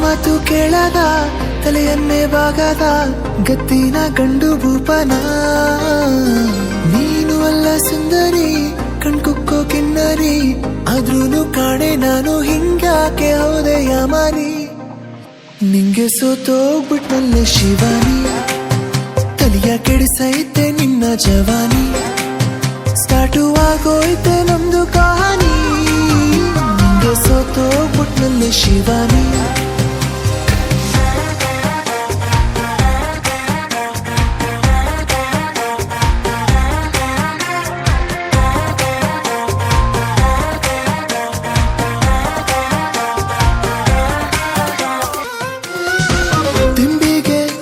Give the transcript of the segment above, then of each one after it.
ಮಾತು ಕೇಳದ ತಲೆಯನ್ನೇ ಬಾಗದ ಗತ್ತಿನ ಗಂಡು ಭೂಪನ ನೀನು ಅಲ್ಲ ಸುಂದರಿ ಕಣ್ಕುಕ್ಕೋ ಕಿನ್ನರಿ ಆದ್ರೂನು ಕಾಣೆ ನಾನು ಹಿಂಗಾಕೆ ಹೌದೆ ಯಾಮಾರಿ ನಿಂಗೆ ಸೋತೋಗ್ಬಿಟ್ನಲ್ಲೇ ಶಿವಾನಿ ತಲಿಯ ಕೆಡಿಸೈತೆ ನಿನ್ನ ಜವಾನಿ ಸ್ಟಾರ್ಟು ಆಗೋಯ್ತೆ ನಮ್ದು ಕಹಾನಿ ನಿಂಗೆ ಸೋತೋಗ್ಬಿಟ್ನಲ್ಲೇ ಶಿವಾನಿ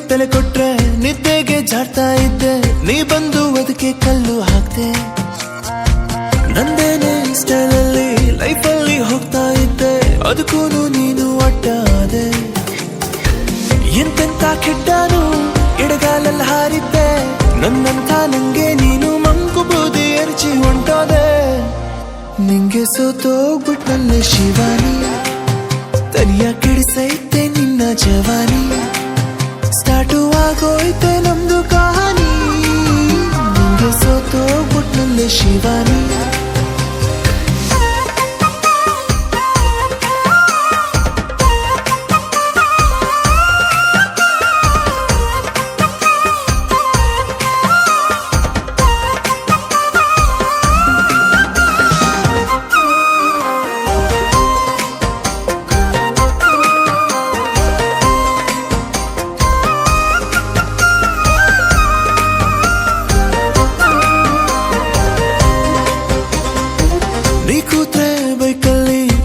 ತಲೆ ಕೊಟ್ರೆ ನಿದ್ದೆಗೆ ಜಾಡ್ತಾ ಇದ್ದೆ ನೀ ಬಂದು ಅದಕ್ಕೆ ಕಲ್ಲು ಹಾಕ್ತೆ ನಂದೇನೆ ಸ್ಟೈಲಲ್ಲಿ ಲೈಫಲ್ಲಿ ಹೋಗ್ತಾ ಇದ್ದೆ ಅದಕ್ಕೂ ನೀನು ಅಡ್ಡ ಆದೆ ಎಂತೆಂತ ಕೆಟ್ಟಾನು ಎಡಗಾಲಲ್ಲಿ ಹಾರಿದ್ದೆ ನನ್ನಂತ ನಂಗೆ ನೀನು ಮಂಕು ಬೂದಿ ಎರಚಿ ಹೊಂಟೋದೆ ನಿಂಗೆ ಸೋತೋಗ್ಬಿಟ್ನಲ್ಲೇ ಶಿವಾನಿ ತಲಿಯ ಕೆಡಿಸೈತೆ ನಿನ್ನ ಜವಾನಿ ಸ್ಟಾರ್ಟು ಆಗೋಯ್ತೆ ನಮ್ದು ಕಹಾನಿ ನಿಂಗೆ ಸೋತೋಗ್ಬಿಟ್ನಲ್ಲೇ ಶಿವಾನಿ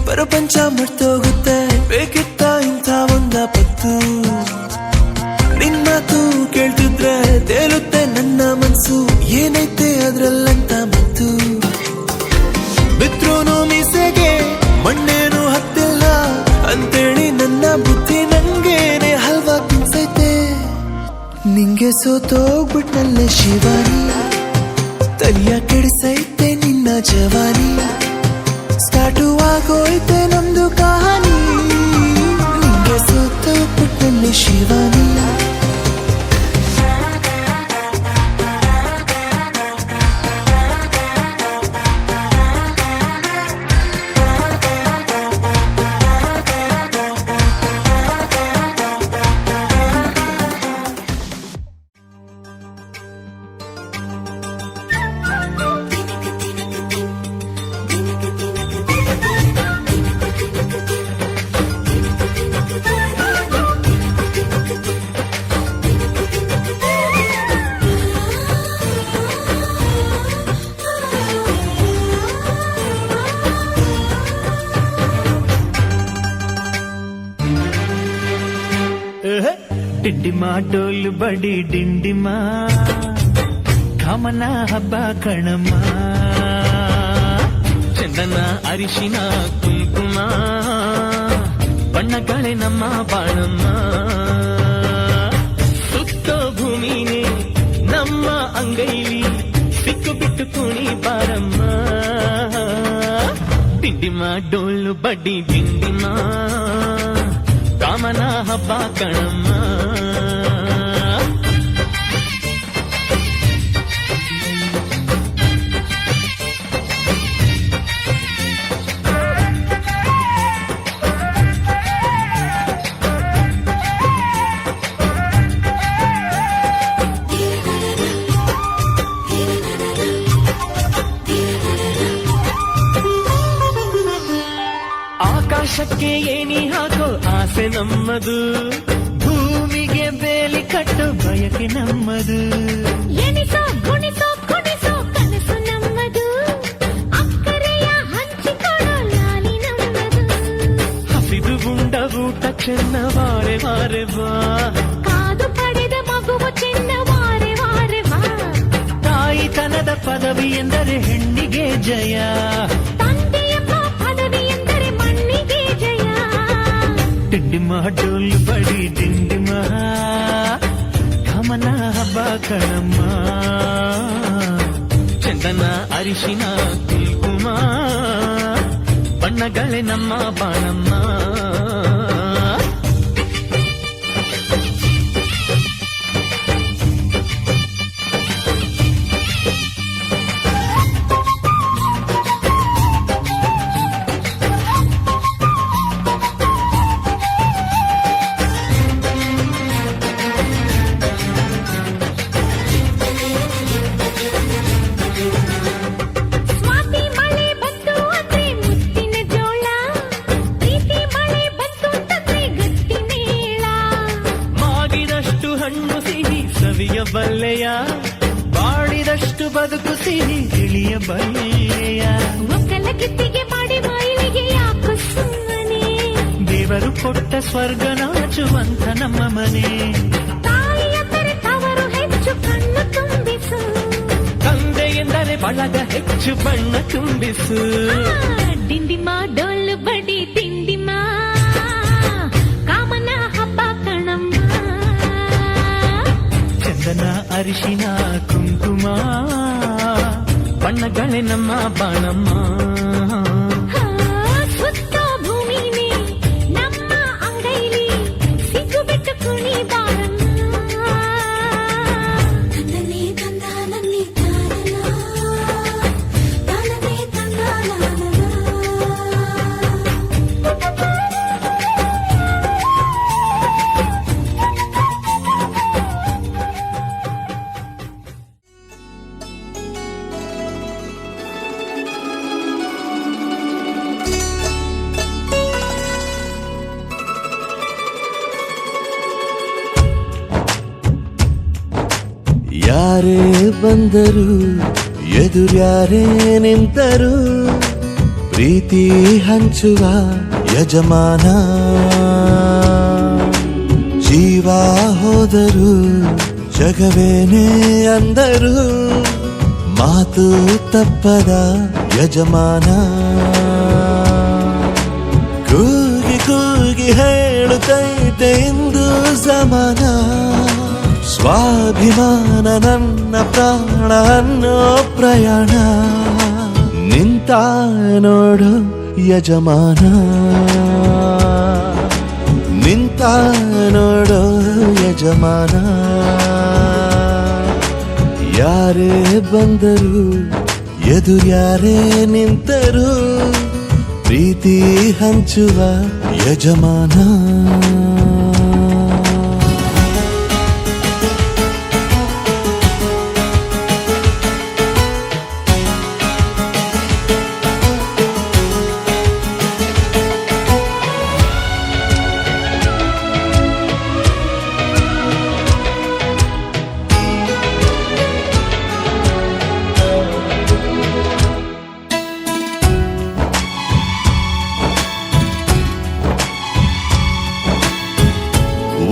ಪ್ರಪಂಚ ಮರ್ತೋಗುತ್ತೆ ಬೇಕಿತ್ತ ಇಂಥ ಒಂದ ಪತ್ತು ನಿನ್ನತು ಕೇಳ್ತಿದ್ರೆ ತೇಲುತ್ತೆ ನನ್ನ ಮನ್ಸು ಏನೈತೆ ಅದ್ರಲ್ಲಂತ ಮತ್ತು ಬಿದ್ರೂನು ಮೀಸೆಗೆ ಮಣ್ಣೇನು ಹತ್ತಿಲ್ಲ ಅಂತೇಳಿ ನನ್ನ ಬುದ್ಧಿ ನಂಗೇನೆ ಹಲ್ವಾ ತಿನ್ಸೈತೆ ನಿಂಗೆ ಸೋತೋಗ್ಬಿಟ್ನಲ್ಲೇ ಶಿವಾನಿ ತಲಿಯ ಕೆಡಿಸೈತೆ ನಿನ್ನ ಜವಾನಿ ಸ್ಟಾರ್ಟು ಆಗೋಯ್ತೆ ನಮ್ದು ಕಹಾನಿ ನಿಂಗೆ ಸೋತೋಗ್ಬಿಟ್ನಲ್ಲೇ ಶಿವಾನಿ ಡಿಂಡಿಮ ಡೋಲು ಬಡಿ ಡಿಂಡಿಮ ಕಾಮನ ಹಬ್ಬ ಕಣಮ್ಮ ಚಂದನ ಅರಿಶಿನ ಕುಂಕುಮ ಬಣ್ಣಗಳೇ ನಮ್ಮ ಬಾಣಮ್ಮ ಸುತ್ತೋ ಭೂಮಿನೇ ನಮ್ಮ ಅಂಗೈಲಿ ಸಿಕ್ಕು ಬಿಟ್ಟು ಕುಣಿ ಬಾರಮ್ಮ ಡಿಂಡಿಮ ಡೋಲು ಬಡಿ ಡಿಂಡಿಮ ಕಾಮನ ಹಬ್ಬ ಕಣಮ್ಮ ಆಕಾಶಕ್ಕೆ ಏನಿ ಹಾಕೋ ಆಸೆ ನಮ್ಮದು ಭೂಮಿಗೆ ಬೇಲಿ ಕಟ್ಟು ಬಯಕೆ ನಮ್ಮದು ಎನಿಸೋ ಗುಣಿಸೋ ಕುಣಿಸೋ ಕನಸು ನಮ್ಮದು ಅಕ್ಕರೆಯ ಹಂಚಿಕೊಡೋ ಲಾಲಿ ನಮ್ಮದು ಹಸಿದು ಉಂಡ ಊಟ ಚೆನ್ನ ವಾರೆ ವಾರೆ ಬಾ ಕಾದು ಪಡೆದ ಮಗುವು ಚೆನ್ನ ವಾರೆ ವಾರೆ ಬಾ ತಾಯಿತನದ ಪದವಿ ಎಂದರೆ ಹೆಣ್ಣಿಗೆ ಜಯ ಡಿಂಡಿಮ ಡೋಲು ಬಡಿ ಡಿಂಡಿಮ ಕಾಮನ ಹಬ್ಬ ಕಣಮ್ಮ ಚಂದನ ಅರಿಶಿನ ಕುಂಕುಮ ಬಣ್ಣಗಳೇ ನಮ್ಮ ಬಾಣಮ್ಮ ಬಲ್ಲೆಯ ಒಕ್ಕಲ ಕಿತ್ತಿಗೆ ಮಾಡಿ ಮೈಲಿಗೆ ಯಾಕೋ ಸುಮ್ಮನೆ ದೇವರು ಕೊಟ್ಟ ಸ್ವರ್ಗ ನಾಚುವಂತ ನಮ್ಮ ಮನೆ ತಾಯಿಯ ತರ ತವರು ಹೆಚ್ಚು ಕಣ್ಣು ತುಂಬಿಸು ತಂದೆ ಎಂದರೆ ಬಳಗ ಹೆಚ್ಚು ಬಣ್ಣ ತುಂಬಿಸು ದಿಂಡಿಮ ಡೊಳ್ಳು ಬಡಿ ದಿಂಡಿಮ ಕಾಮನ ಹಬ್ಬ ಕಣಮ್ಮ ಚಂದನ ಅರಿಶಿನ ಕುಂಕುಮ ಬಣ್ಣಗಳೇ ನಮ್ಮ ಬಾಣಮ್ಮ ಸುತ್ತ ಭೂಮಿನೇ ನಮ್ಮ ಅಂಗೈಲಿ ಸಿಗ್ಗು ಬಿಟ್ಟು ಕುಣಿ ಬಾರಮ್ಮ ತಂದನೆ ತಂದ ನನ್ನಿ ತಾರನ ತಾನನೆ ಯಾರೇ ಬಂದರು ಎದುರ್ಯಾರೇ ನಿಂತರು ಪ್ರೀತಿ ಹಂಚುವ ಯಜಮಾನ ಜೀವ ಹೋದರು ಜಗವೇನೇ ಅಂದರು ಮಾತು ತಪ್ಪದ ಯಜಮಾನ ಕೂಗಿ ಕೂಗಿ ಹೇಳುತ್ತೈತೆ ಇಂದು ಸಮಾನ ಸ್ವಾಭಿಮಾನ ನನ್ನ ಪ್ರಾಣ ಅನ್ನೋ ಪ್ರಯಾಣ ನಿಂತ ನೋಡು ಯಜಮಾನ ನಿಂತ ನೋಡು ಯಜಮಾನ ಯಾರೇ ಬಂದರು ಎದುರ್ಯಾರೇ ನಿಂತರು ಪ್ರೀತಿ ಹಂಚುವ ಯಜಮಾನ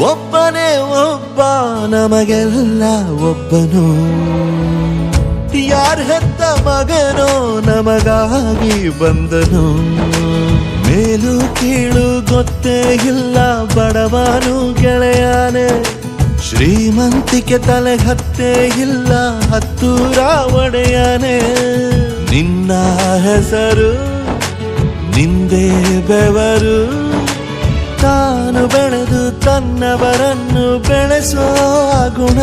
ಒಬ್ಬನೇ ಒಬ್ಬ ನಮಗೆಲ್ಲ ಒಬ್ಬನು ಯಾರ ಹೆತ್ತ ಮಗನೋ ನಮಗಾಗಿ ಬಂದನು ಮೇಲು ಕೀಳು ಗೊತ್ತೇ ಇಲ್ಲ ಬಡವನು ಗೆಳೆಯಾನೆ ಶ್ರೀಮಂತಿಕೆ ತಲೆ ಹತ್ತೇ ಇಲ್ಲ ಹತ್ತೂರ ಒಡೆಯಾನೆ ನಿನ್ನ ಹೆಸರು ನಿಂದೇ ಬೆವರು ತಾನು ಬೆಳೆದು ತನ್ನವರನ್ನು ಬೆಳೆಸೋ ಗುಣ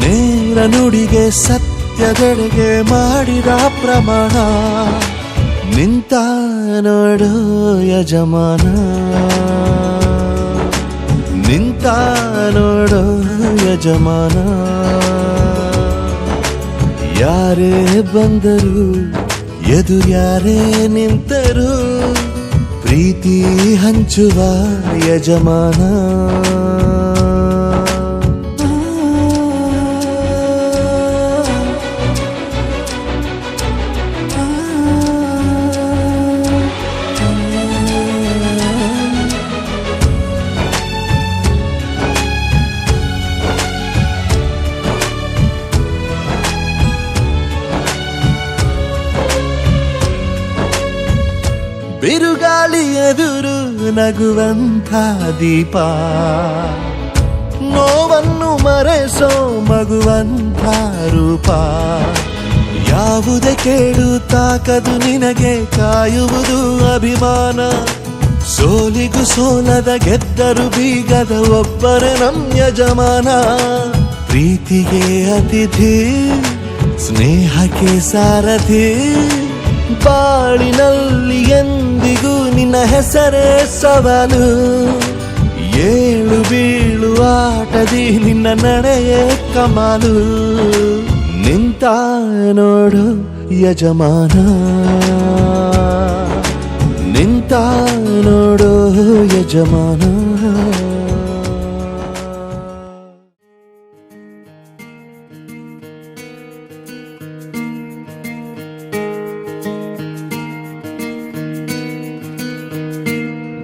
ನೇರ ನುಡಿಗೆ ಸತ್ಯದೆಡೆಗೆ ಮಾಡಿದ ಪ್ರಮಾಣ ನಿಂತ ನೋಡು ಯಜಮಾನ ನಿಂತ ನೋಡು ಯಜಮಾನ ಯಾರೇ ಬಂದರು ಎದುರ್ಯಾರೇ ನಿಂತರು ಪ್ರೀತಿ ಹಂಚುವ ಯಜಮಾನ ಬಿರುಗಾಳಿ ಎದುರು ನಗುವಂಥ ದೀಪ ನೋವನ್ನು ಮರೆಸೋ ಮಗುವಂಥ ರೂಪ ಯಾವುದೇ ಕೇಳು ತಾಕದು ನಿನಗೆ ಕಾಯುವುದು ಅಭಿಮಾನ ಸೋಲಿಗೂ ಸೋಲದ ಗೆದ್ದರು ಬೀಗದ ಒಬ್ಬರೇ ನಮ್ ಯಜಮಾನ ಪ್ರೀತಿಗೆ ಅತಿಥಿ ಸ್ನೇಹಕ್ಕೆ ಸಾರಥಿ ಬಾಳಿನಲ್ಲಿ ಎಂದಿಗೂ ನಿನ್ನ ಹೆಸರೇ ಸವಾಲು ಏಳು ಬೀಳು ಆಟದಿ ನಿನ್ನ ನಡೆಯೇ ಕಮಾಲು ನಿಂತ ನೋಡು ಯಜಮಾನ ನಿಂತ ನೋಡು ಯಜಮಾನ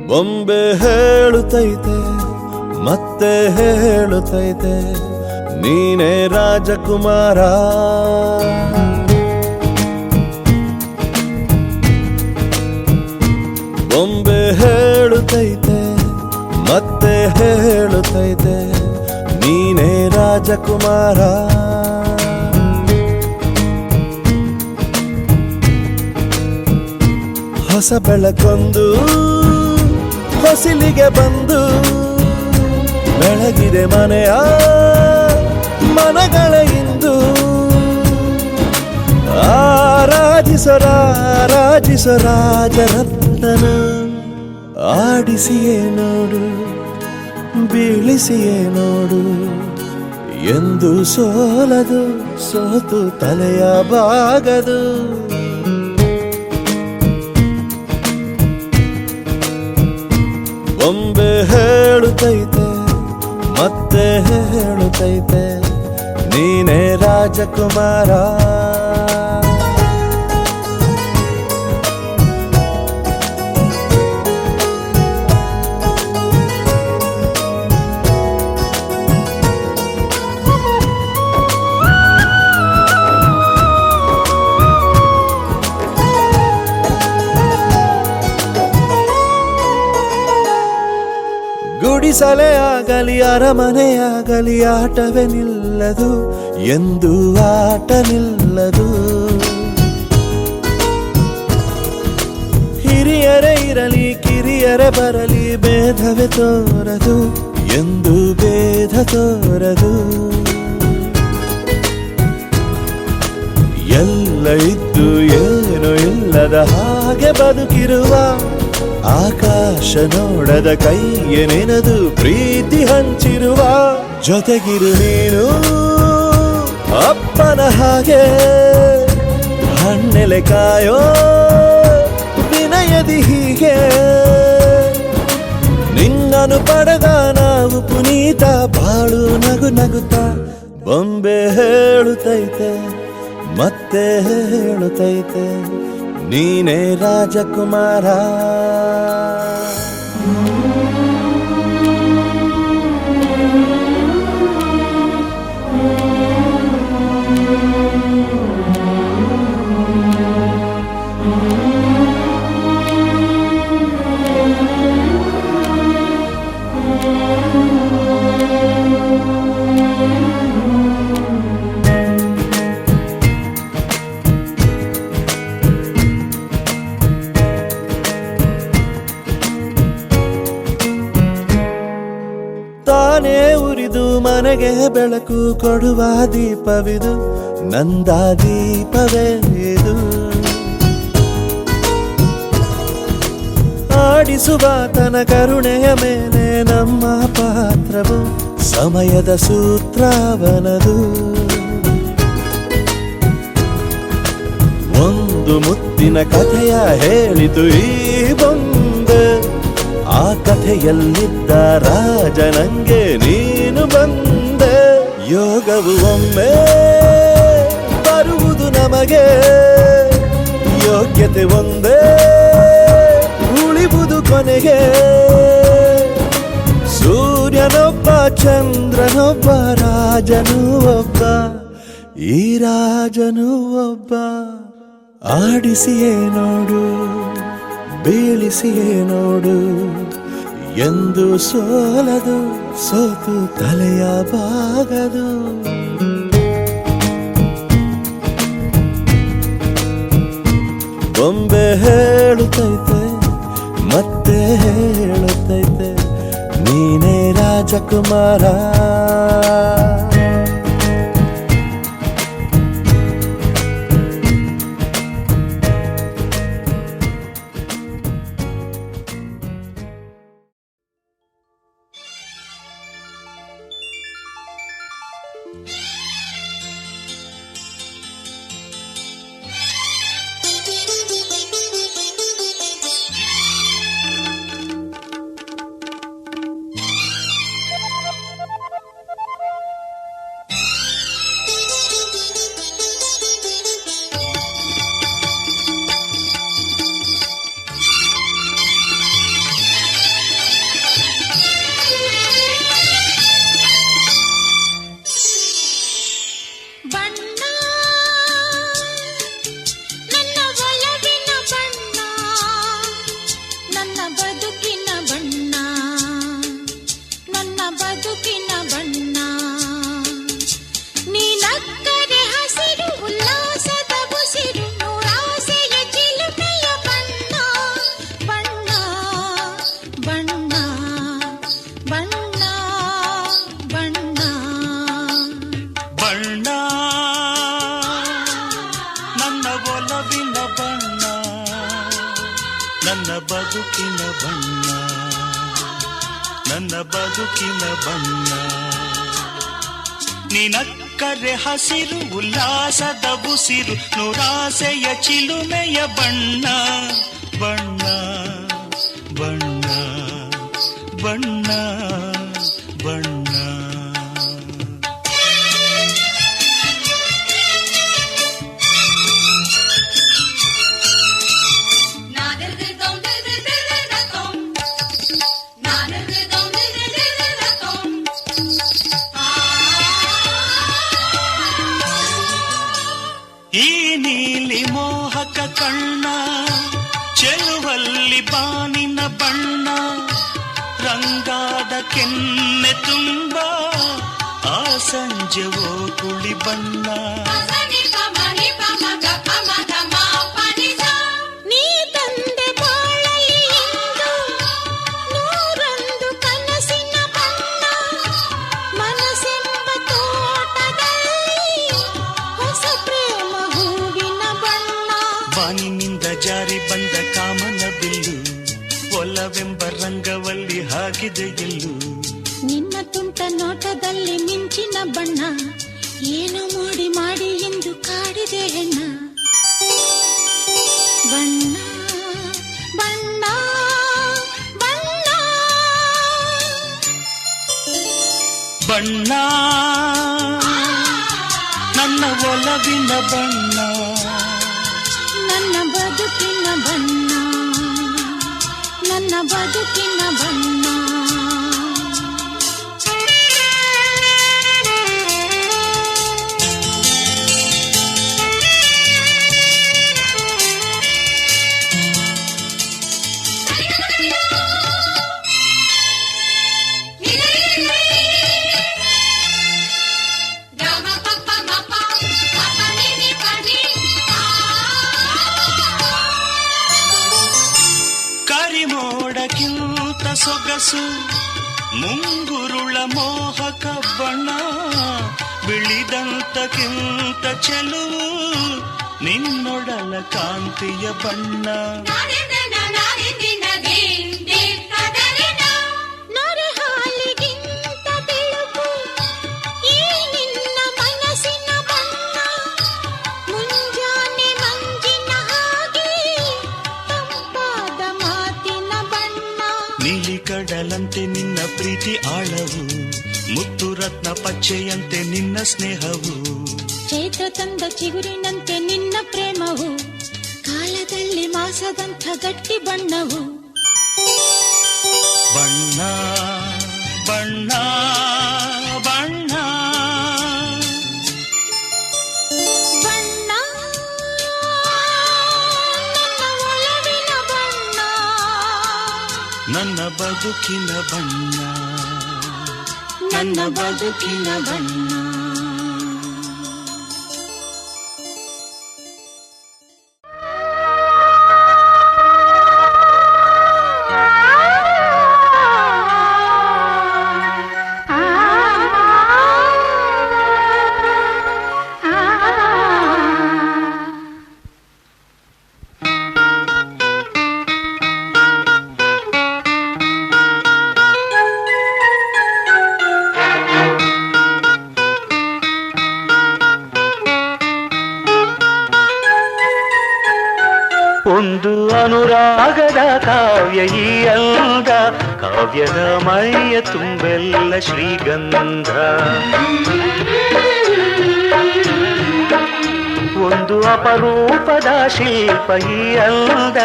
ಬೊಂಬೆ ಹೇಳುತ್ತೈತೆ ಮತ್ತೆ ಹೇಳುತ್ತೈತೆ ನೀನೇ ರಾಜಕುಮಾರ. ಬೊಂಬೆ ಹೇಳುತ್ತೈತೆ ಮತ್ತೆ ಹೇಳುತ್ತೈತೆ ನೀನೇ ರಾಜಕುಮಾರ. ಹೊಸ ಬೆಳಕೊಂದು ಹೊಸಿಲಿಗೆ ಬಂದು ಬೆಳಗಿದೆ ಮನೆಯ ಮನಗಳ ಇಂದು. ಆರಾಜಿಸೋ ರಾಜರತ್ನನ ಆಡಿಸಿಯೇ ನೋಡು ಬೀಳಿಸಿಯೇ ನೋಡು ಎಂದು ಸೋಲದು ಸೋತು ತಲೆಯ ಬಾಗದು. ಬೊಂಬೆ ಹೇಳುತ್ತೈತೆ ಮತ್ತೆ ಹೇಳುತ್ತೈತೆ ನೀನೇ ರಾಜಕುಮಾರ. ಗುಡಿಸಲೇ ಆಗಲಿ ಅರಮನೆಯಾಗಲಿ ಆಟವೇ ನಿಲ್ಲದು ಎಂದು ಆಟ ನಿಲ್ಲದು. ಹಿರಿಯರೇ ಇರಲಿ ಕಿರಿಯರೇ ಬರಲಿ ಭೇದವೇ ತೋರದು ಎಂದು ಭೇದ ತೋರದು. ಎಲ್ಲ ಇದ್ದು ಏನು ಇಲ್ಲದ ಹಾಗೆ ಬದುಕಿರುವ ಆಕಾಶ ನೋಡದ ಕೈಯೇ ನೆನೆದು ಪ್ರೀತಿ ಹಂಚಿರುವ. ಜೊತೆಗಿರು ನೀನು ಅಪ್ಪನ ಹಾಗೆ ಹಣ್ಣೆಲೆ ಕಾಯೋ ವಿನಯದಿ ಹೀಗೆ. ನಿನ್ನನು ಪಡೆದ ನಾವು ಪುನೀತ ಬಾಳು ನಗು ನಗುತ್ತಾ. ಬೊಂಬೆ ಹೇಳುತ್ತೈತೆ ಮತ್ತೆ ಹೇಳುತ್ತೈತೆ ನೀನೇ ರಾಜಕುಮಾರ. ತಾನೇ ಉರಿದು ಮನೆಗೆ ಬೆಳಕು ಕೊಡುವ ದೀಪವಿದು ನಂದ ದೀಪವೇ ಇದು. ಆಡಿಸುವ ತನ ಕರುಣೆಯ ಮೇಲೆ ನಮ್ಮ ಪಾತ್ರವು ಸಮಯದ ಸೂತ್ರವನದು. ಒಂದು ಮುತ್ತಿನ ಕಥೆಯ ಹೇಳಿತು ಈ ಬೊಂಬೆ. ಆ ಕಥೆಯಲ್ಲಿದ್ದ ರಾಜ ನಂಗೆ ನೀನು ಬಂದೆ. ಯೋಗವು ಒಮ್ಮೆ ಬರುವುದು ನಮಗೆ ಯೋಗ್ಯತೆ ಒಂದೇ ಉಳಿವುದು ಕೊನೆಗೆ. ಸೂರ್ಯನೊಬ್ಬ ಚಂದ್ರನೊಬ್ಬ ರಾಜನು ಒಬ್ಬ ಈ ರಾಜನು ಒಬ್ಬ. ಆಡಿಸಿಯೇ ನೋಡು ಬೀಳಿಸಿಯೇ ನೋಡು ಎಂದು ಸೋಲದು ಸೋತು ತಲೆಯ ಬಾಗದು. ಬೊಂಬೆ ಹೇಳುತ್ತೈತೆ ಮತ್ತೆ ಹೇಳುತ್ತೈತೆ ನೀನೇ ರಾಜಕುಮಾರ. ನನ್ನ ಬದುಕಿನ ಬಣ್ಣ, ನನ್ನ ಬದುಕಿನ ಬಣ್ಣ. ನಿನಕ್ಕರೆ ಹಸಿರು ಉಲ್ಲಾಸದ ಉಸಿರು, ನೂರಾಸೆಯ ಚಿಲುಮೆಯ ಬಣ್ಣ ಬಣ್ಣ ಬಣ್ಣ ಬಣ್ಣ ಬಣ್ಣ. ಈ ನೀಲಿ ಮೋಹಕ ಕಣ್ಣ ಚೆಲುವಲ್ಲಿ ಬಾನಿನ ಬಣ್ಣ, ರಂಗಾದ ಕೆನ್ನೆ ತುಂಬ ಆ ಸಂಜೆವೋ ಕುಳಿ ಬಣ್ಣ. ನೀ ತಂದೆ ಬಾಳಲಿ ಇಂದು ನೂರೊಂದು ಕನಸಿನ ಬಣ್ಣ, ಮನಸ್ಸೆಂಬ ತೋಟದಲ್ಲಿ ಹೊಸ ಪ್ರೇಮ ಹೂವಿನ ಬಣ್ಣ. ಬಾನಿನಿಂದ ಜಾರಿ ಬಂದ ಕಾಮನ ಬಿಲ್ಲು, ಒಲವೆಂಬ ರಂಗವಲ್ಲಿ ಹಾಕಿದೆ ಎಲ್ಲು. ನಿನ್ನ ತುಂಟ ನೋಟದಲ್ಲಿ ಮಿಂಚಿನ ಬಣ್ಣ, ಏನು ಮೋಡಿ ಮಾಡಿ ಎಂದು ಕಾಡಿದೆ ಹೆಣ್ಣ. ಬಣ್ಣ ಬಣ್ಣ ಬಣ್ಣ ಬಣ್ಣ ನನ್ನ ಒಲವಿನ ಬಣ್ಣ, ನನ್ನ ಬದುಕಿನ ಬಣ್ಣ, ನನ್ನ ಬದುಕಿನ ಬಣ್ಣ. ಕರಿಮೋಡಕ್ಕಿಂತ ಸೊಗಸು ಮುಂಗುರುಳ ಮೋಹಕ ಬಣ್ಣ, ಬಿಳಿದಂತಕ್ಕಿಂತ ಚೆಲುವು ನಿನ್ನೊಡಲ ಕಾಂತಿಯ ಬಣ್ಣ. ನೊರೆ ಹಾಲಿಗಿಂತ ಬೆಳಕು ಈ ನಿನ್ನ ಮನಸ್ಸಿನ ಬಣ್ಣ, ಮುಂಜಾನೆ ಮಂಜಿನ ಹಾಗೆ ತಂಪಾದ ಮಾತಿನ ಬಣ್ಣ. ನೀಲಿ ಕಡಲಂತೆ ನಿನ್ನ ಪ್ರೀತಿ ಆಳವು, ಮುತ್ತು ರತ್ನ ಪಚ್ಚೆಯಂತೆ ನಿನ್ನ ಸ್ನೇಹವು. ಚೈತ್ರ ತಂದ ಚಿಗುರಿನಂತೆ ನಿನ್ನ ಪ್ರೇಮವು, ಕಾಲದಲ್ಲಿ ಮಾಸದಂಥ ಗಟ್ಟಿ ಬಣ್ಣವು. ಬಣ್ಣ ಬಣ್ಣ ಬಣ್ಣ ಬಣ್ಣ ನನ್ನ ಒಲವಿನ ಬಣ್ಣ, ನನ್ನ ಬದುಕಿನ ಬಣ್ಣ, ನನ್ನ ಬದುಕಿನ ಬಣ್ಣ. ಒಂದು ಅನುರಾಗದ ಕಾವ್ಯ ಈ ಅಂದ, ಕಾವ್ಯದ ಮೈಯ ತುಂಬೆಲ್ಲ ಶ್ರೀಗಂಧ. ಒಂದು ಅಪರೂಪದ ಶಿಲ್ಪ ಈ ಅಂದ,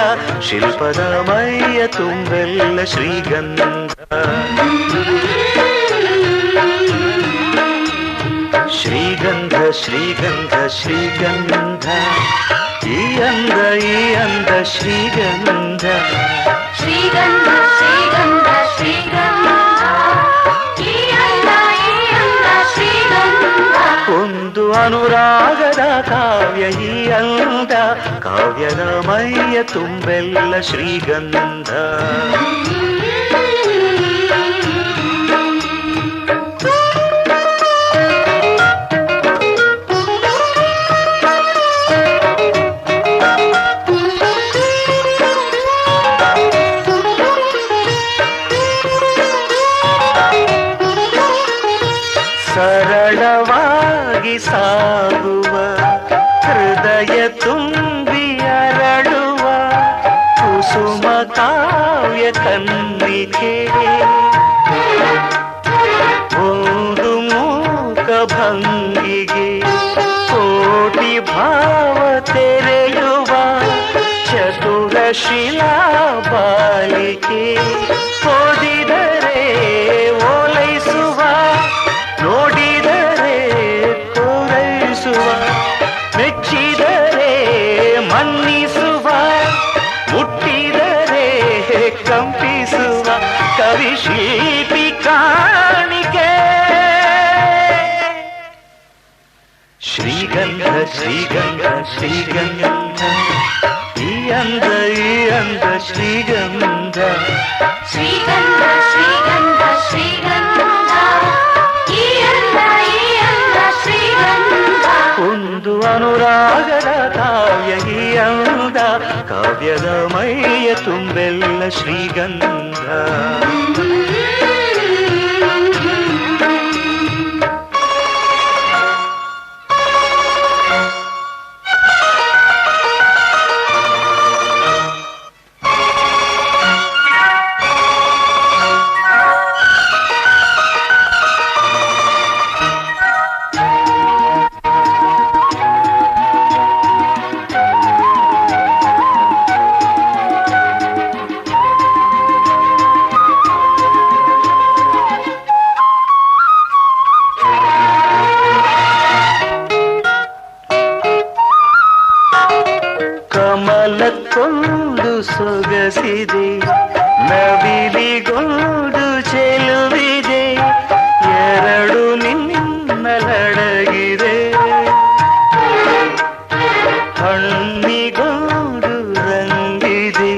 ಶಿಲ್ಪದ ಮೈಯ ತುಂಬೆಲ್ಲ ಶ್ರೀಗಂಧ. ಶ್ರೀಗಂಧ ಶ್ರೀಗಂಧ ಶ್ರೀಗಂಧ, ಈ ಅಂದ ಶ್ರೀಗಂಧ. ಶ್ರೀಗಂಧ ಶ್ರೀಗಂಧ ಶ್ರೀಗಂಧ, ಈ ಅಂದ ಶ್ರೀಗಂಧ. ಒಂದು ಅನುರಾಗದ ಕಾವ್ಯ ಈ ಅಂದ, ಕಾವ್ಯದ ಮೈಯ ತುಂಬೆಲ್ಲ ಶ್ರೀಗಂಧ. ಬಾಲಿಕೆ ಒಂದು ಮೂಕ ಭಂಗಿಗೆ ಕೋಟಿ ಭಾವ ತೆರೆಯುವ ಚತುರ ಶಿಲಾ ಬಾಲಿಕೆ ಓದಿದರೆ ಓಲೈಸುವ ನೋಡಿದರೆ ಕೋರೈಸುವ ಮೆಚ್ಚಿದರೆ ಮನ್ನಿಸುವ ಮುಟ್ಟಿದರೆ ಕಂಪಿಸುವ ಕವಿಶಿಲ್ಪಿ ಕಾಣಿಕೆ ಶ್ರೀಗಂಧ ಶ್ರೀಗಂಧ ಶ್ರೀಗಂಧ ಈ ಅಂದ ಶ್ರೀಗಂಧ ಶ್ರೀಗಂಧ ಶ್ರೀಗಂಧ ಶ್ರೀಗಂಧ ಈ ಅಂದ ಶ್ರೀಗಂಧ ಒಂದು ಅನುರಾಗದ ಕಾವ್ಯ ಈ ಅಂದ ಕಾವ್ಯದ ಮೈಯ ತುಂಬೆಲ್ಲ ಶ್ರೀಗಂಧ ಕಮಲಕ್ಕೊಂದು ಸೊಗಸಿದೆ ನವಿಲಿಗೊಂದು ಚೆಲುವಿದೆ ಎರಡು ನಿನ್ನಲಡಗಿದೆ ಹಣ್ಣಿಗೊಂದು ರಂಗಿದೆ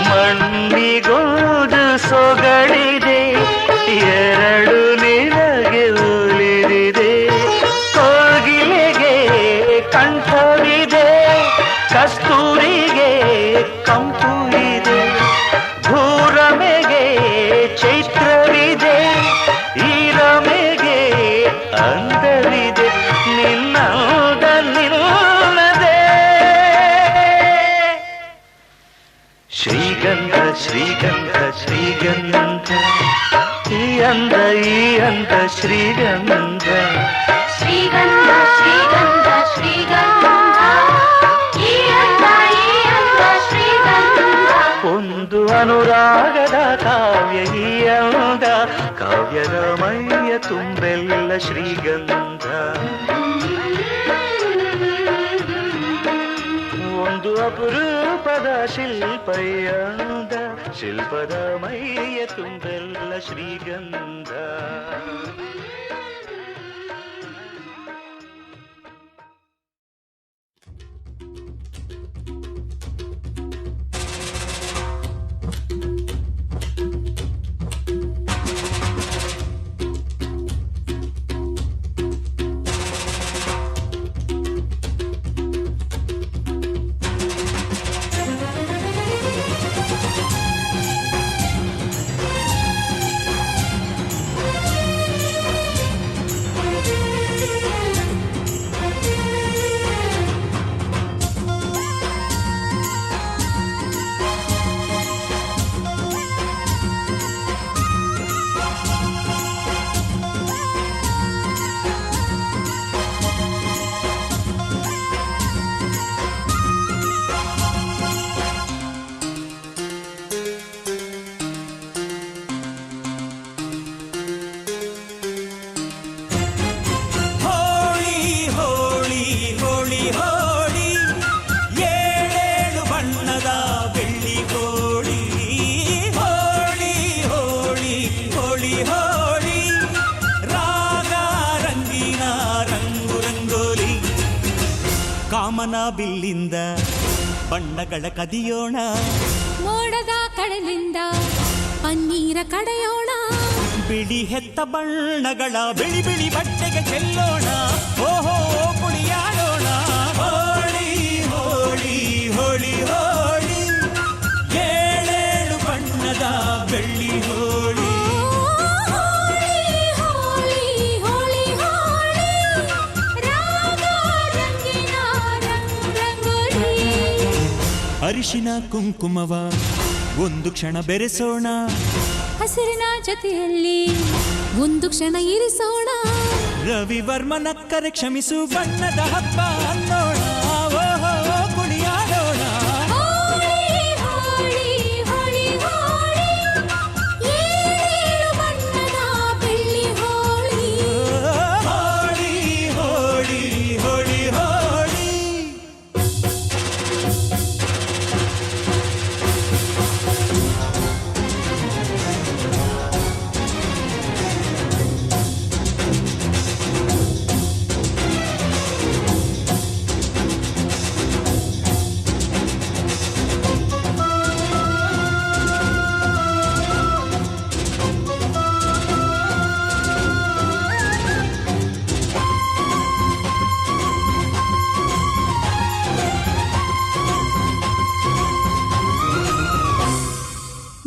ಮಣ್ಣಿಗೊಂದು ಸೊಗಡಿದೆ ಎರಡು ನಿನಗೆ ಉಳಿದಿದೆ ಕೋಗಿಲೆಗೆ ಕಂಠವಿದೆ ಕಸ್ತೂರಿಗೆ ಕಂಪು ಇದೆ ಭೂರಮೆಗೆ ಚೈತ್ರವಿದೆ ಈ ರಮೆಗೆ ಅಂದವಿದೆ ನಿನ್ನದ ನಿನ್ನದೇ ಶ್ರೀಗಂಧ ಶ್ರೀಗಂಧ ಶ್ರೀಗಂಧ ಈ ಅಂದ ಶ್ರೀಗಂಧ ಶ್ರೀಗಂಧ ಶ್ರೀಗಂಧ ಶ್ರೀಗಂಧ ಈ ಅಂದ ಶ್ರೀಗಂಧ ಒಂದು ಅನುರಾಗದ ಕಾವ್ಯ ಈ ಅಂದ ಕಾವ್ಯದ ಮೈಯ ತುಂಬೆಲ್ಲ ಶ್ರೀಗಂಧ ಒಂದು ಅಪರೂಪದ ಶಿಲ್ಪದ ಶಿಲ್ಪದ ಮೈಯ ತುಂಬೆಲ್ಲ ಶ್ರೀಗಂಧ ಕಾಮನ ಬಿಲ್ಲಿಂದ ಬಣ್ಣಗಳ ಕದಿಯೋಣ, ಮೋಡದ ಕಡಲಿಂದ ಪನ್ನೀರ ಕಡೆಯೋಣ, ಬಿಳಿ ಹೆತ್ತ ಬಣ್ಣಗಳ ಬಿಳಿ ಬಿಳಿ ಬಟ್ಟೆಗೆ ಚೆಲ್ಲೋಣ, ಓಹೋ ಕುಣಿಯಾಡೋಣ. ಹೋಳಿ ಹೋಳಿ ಹೋಳಿ ಹೋಳಿ ಏಳೇಳು ಬಣ್ಣದ ಬೆಳ್ಳಿ ಹೋಳಿ. ಅರಿಶಿನ ಕುಂಕುಮವ ಒಂದು ಕ್ಷಣ ಬೆರೆಸೋಣ, ಹಸಿರಿನ ಜೊತೆಯಲ್ಲಿ ಒಂದು ಕ್ಷಣ ಇರಿಸೋಣ. ರವಿವರ್ಮನಕ್ಕರೆ ಕ್ಷಮಿಸು ಬಣ್ಣದ ಹಬ್ಬ ಅನ್ನೋಣ, ಓಹೋ ಕುಣಿಯಾಡೋಣ. ಹೋಳಿ ಹೋಳಿ ಹೋಳಿ ಹೋಳಿ, ಏಳು ಬಣ್ಣದ ಬೆಳ್ಳಿ ಹೋಳಿ. ಹೋಳಿ ಹೋಳಿ ಹೋಳಿ ಹೋಳಿ.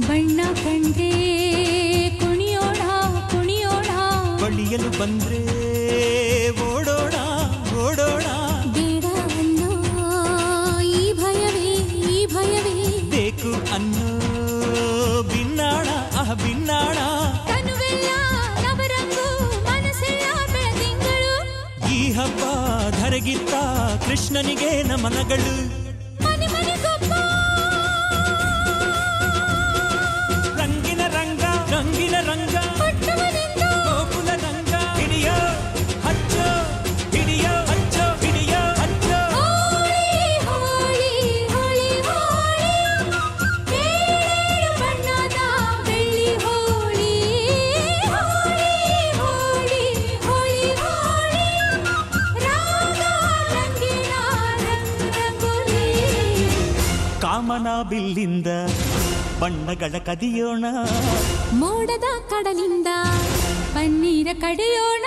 ಬಣ್ಣ ಕಂಡ್ರೆ ಕುಣಿಯೋಣ ಕುಣಿಯೋಣ, ಬಳಿಯಲು ಬಂದ್ರೆ ಓಡೋಣ ಓಡೋಣ. ಬೇಡ ಅನ್ನೋ ಈ ಭಯವೇ ಈ ಭಯವೇ, ಬೇಕು ಅನ್ನೋ ಬಿನ್ನಾಣ ಬಿನ್ನಾಣ. ತನುವೆಲ್ಲ ನವರಂಗು ಮನಸ್ಸೆಲ್ಲ ಬೆಳದಿಂಗಳು, ಈ ಹಬ್ಬ ಧರೆಗಿತ್ತ ಕೃಷ್ಣನಿಗೆ ನಮನಗಳು. ಮನೆ ಮನೆಗೊಬ್ಬ ರಂಗಿನ ರಂಗ ರಂಗಿನ ರಂಗ, ಕೊಟ್ಟವನಿಂದ ಗೋಕುಲ ರಂಗ. ಹಿಡಿಯೋ ಹಚ್ಚೋ ಹಿಡಿಯೋ ಹಚ್ಚೋ ಹಿಡಿಯೋ ಹಚ್ಚೋ. ಹೋಳಿ ಹೋಳಿ ಹೋಳಿ ಹೋಳಿ, ಏಳು ಬಣ್ಣದ ಬೆಳ್ಳಿ ಹೋಳಿ. ಹೋಳಿ ಹೋಳಿ ಹೋಳಿ ಹೋಳಿ, ರಾಗ ರಂಗಿನ ರಂಗೋಲಿ. ಕಾಮನ ಬಿಲ್ಲಿಂದ ಬಣ್ಣಗಳ ಕದಿಯೋಣ, ಮೋಡದ ಕಡಲಿಂದ ಪನ್ನೀರ ಕಡಿಯೋಣ.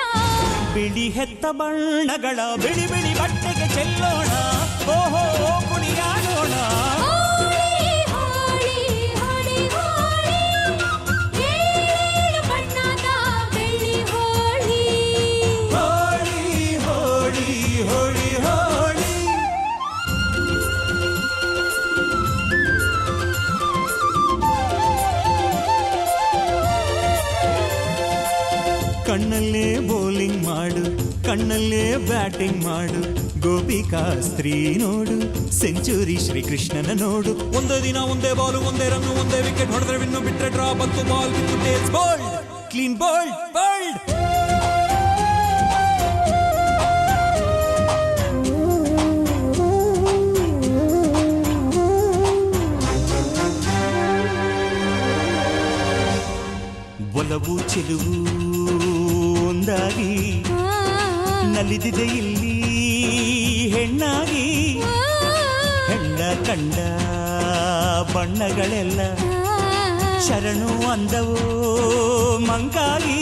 ಬಿಳಿ ಹೆತ್ತ ಬಣ್ಣಗಳ ಬಿಳಿ ಬಿಳಿ ಬಟ್ಟೆಗೆ ಚೆಲ್ಲೋಣ, ಓಹೋ ಕುಣಿಯಾಡೋಣ. ಹೋಳಿ ಹೋಳಿ ಹೋಳಿ ಹೋಳಿ, ಏಳು ಬಣ್ಣದ ಬೆಳ್ಳಿ ಹೋಳಿ. ಹೋಳಿ ಹೋಳಿ ಹೋಳಿ ಹೋಳಿ. ಕಣ್ಣಲ್ಲೇ ಬೌಲಿಂಗ್ ಮಾಡು, ಕಣ್ಣಲ್ಲೇ ಬ್ಯಾಟಿಂಗ್ ಮಾಡು. ಗೋಪಿಕಾ ಸ್ತ್ರೀ ನೋಡು, ಸೆಂಚುರಿ ಶ್ರೀಕೃಷ್ಣನ ನೋಡು. ಒಂದೇ ದಿನ ಒಂದೇ ಬಾಲು ಒಂದೇ ರನ್ನು ಒಂದೇ ವಿಕೆಟ್ ಹೊಡೆದ್ರೆ ವಿನ್ನು, ಬಿಟ್ರೆ ಡ್ರಾ ಬಂತು ಬಾಲ್ ಬಿತ್ತು taste bold clean bold bold. ಒಲವು ಚೆಲುವು ಒಂದಾಗಿ ನಲಿದಿದೆ ಇಲ್ಲಿ ಹೆಣ್ಣಾಗಿ. ಹೆಣ್ಣ ಕಂಡ ಬಣ್ಣಗಳೆಲ್ಲ ಶರಣು ಅಂದವೋ ಮಂಕಾಗಿ.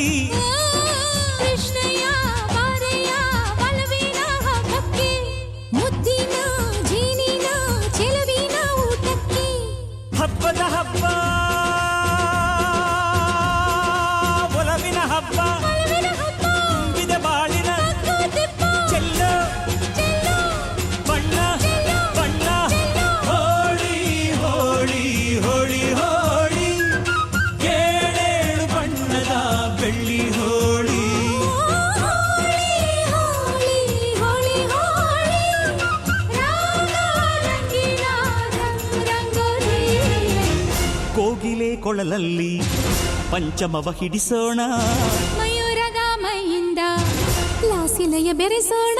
ಕೃಷ್ಣಯ್ಯ ಬಾರಯ್ಯ ಬಲವಿನ ಹಬ್ಬಕ್ಕೆ, ಮುದ್ದಿನ ಜೀನಿನ ಚೆಲುವಿನ ಊಟಕ್ಕೆ. ಹಬ್ಬದ ಹಬ್ಬ ಒಲವಿನ ಹಬ್ಬ, ತುಂಬಿದ ಬಾಳಿನ ಚೆಲ್ಲೋ ಬಣ್ಣ ಬಣ್ಣ. ಹೋಳಿ ಹೋಳಿ ಹೋಳಿ ಹೋಳಿ, ಏಳೇಳು ಬಣ್ಣದ ಬೆಳ್ಳಿ ಹೋಳಿ. ಹೋಳಿ ಹೋಳಿ ಹೋಳಿ ಹೋಳಿ, ರಾಗ ರಂಗಿನ ರಂಗೋಲಿ. ಕೋಗಿಲೆ ಕೊಳಲಲ್ಲಿ ಪಂಚಮವ ಹಿಡಿಸೋಣ, ಮಯೂರಗ ಮೈಯಿಂದ ಲಾಸಿಲಯ ಬೆರೆಸೋಣ.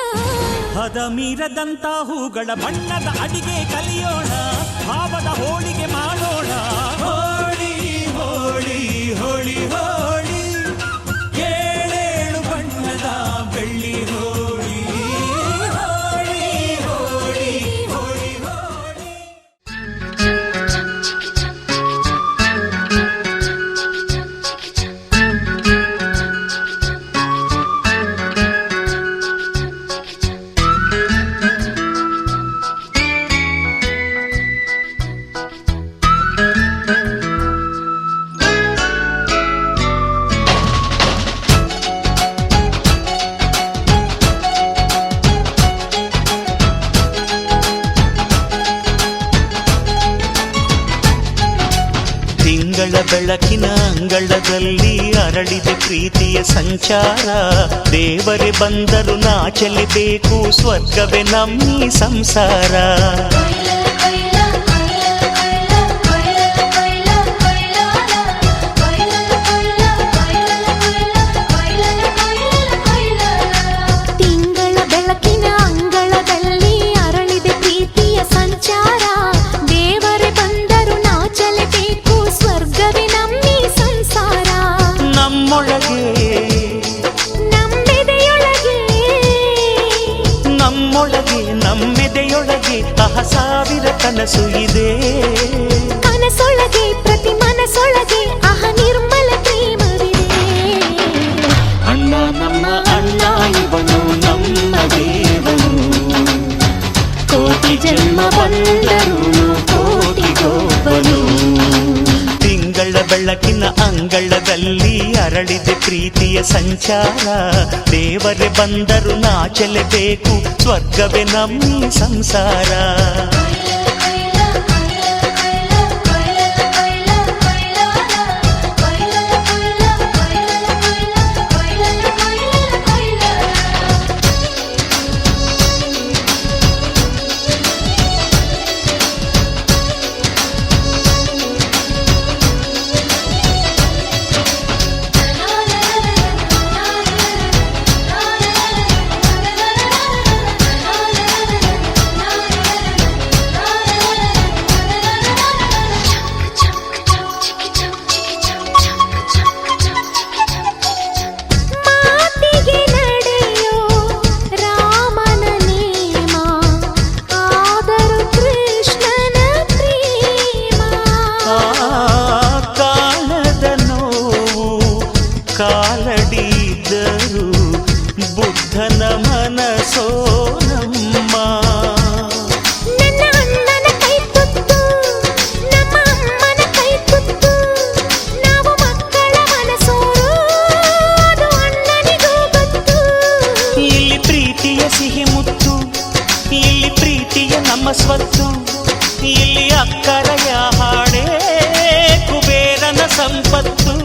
ಹದ ಮೀರದಂತ ಹೂಗಳ ಬಣ್ಣದ ಅಡಿಗೆ ಕಲಿಯೋಣ, ಭಾವದ ಹೋಳಿಗೆ ಮಾಡೋಣ. ಹೋಳಿ ಹೋಳಿ ಹೋಳಿ ಹೋಳಿ, ಏಳೇಳು ಬಣ್ಣದ ಬೆಳ್ಳಿ ಹೋಳಿ. ಹೋಳಿ ಹೋಳಿ ಹೋಳಿ ಹೋಳಿ. ತಿಂಗಳ ಬೆಳಕಿನ ಅಂಗಳದಲ್ಲಿ ಅರಳಿದೆ ಪ್ರೀತಿಯ ಸಂಚಾರ. ದೇವರೇ ಬಂದರು ನಾಚಲೇಬೇಕು, ಸ್ವರ್ಗವೇ ನಮ್ಮಿ ಸಂಸಾರ. ತಿಂಗಳ ಬೆಳಕಿನ ಅಂಗಳದಲ್ಲಿ ಅರಳಿದೆ ಪ್ರೀತಿಯ ಸಂಚಾರ. ದೇವರೇ ಬಂದರು ನಾಚಲೇಬೇಕು, ಸ್ವರ್ಗವೇ ನಮ್ಮಿ ಸಂಸಾರ. ನಮ್ಮೊಳಗೆ ನಮ್ಮೆದೆಯೊಳಗೆ ಸಾವಿರ ಕನಸು ಇದೆ. ಕನಸೊಳಗೆ ಪ್ರತಿ ಮನಸೊಳಗೆ ನಿರ್ಮಲ ಪ್ರೇಮವಿದೆ. ಅಣ್ಣ ನಮ್ಮ ಅಣ್ಣ ಇವನು ನಮ್ಮ ದೇವನು, ಕೋಟಿ ಜನ್ಮ ಬಂದರು ಕೋಟಿಗೊಬ್ಬನು. ತಿಂಗಳ ಬೆಳಕಿನ ಅಂಗಳದಲ್ಲಿ ಅರಳಿದೆ ಪ್ರೀತಿಯ ಸಂಚಾರ. ದೇವರೇ ಬಂದರು ನಾಚಲೇಬೇಕು, ಸ್ವರ್ಗವೇ ನಮ್ಮಿ ಸಂಸಾರ. ಕಾಲಡಿದ್ದರು ಬುದ್ಧನ ಮನಸೋ ನಮ್ಮ. ನನ್ನ ಅಣ್ಣನ ಕೈ ತುತ್ತು, ನಮ್ಮ ಅಮ್ಮನ ಕೈ ತುತ್ತು, ನಾವು ಮಕ್ಕಳ ಮನಸೋರು, ಅದು ಅಣ್ಣನಿಗೂ ಗೊತ್ತು. ಇಲ್ಲಿ ಪ್ರೀತಿಯ ಸಿಹಿ ಮುತ್ತು, ಇಲ್ಲಿ ಪ್ರೀತಿಯ ನಮ್ಮ ಸ್ವತ್ತು, ಇಲ್ಲಿ ಅಕ್ಕರೆಯ ಹಾಡೇ ಕುಬೇರನ ಸಂಪತ್ತು.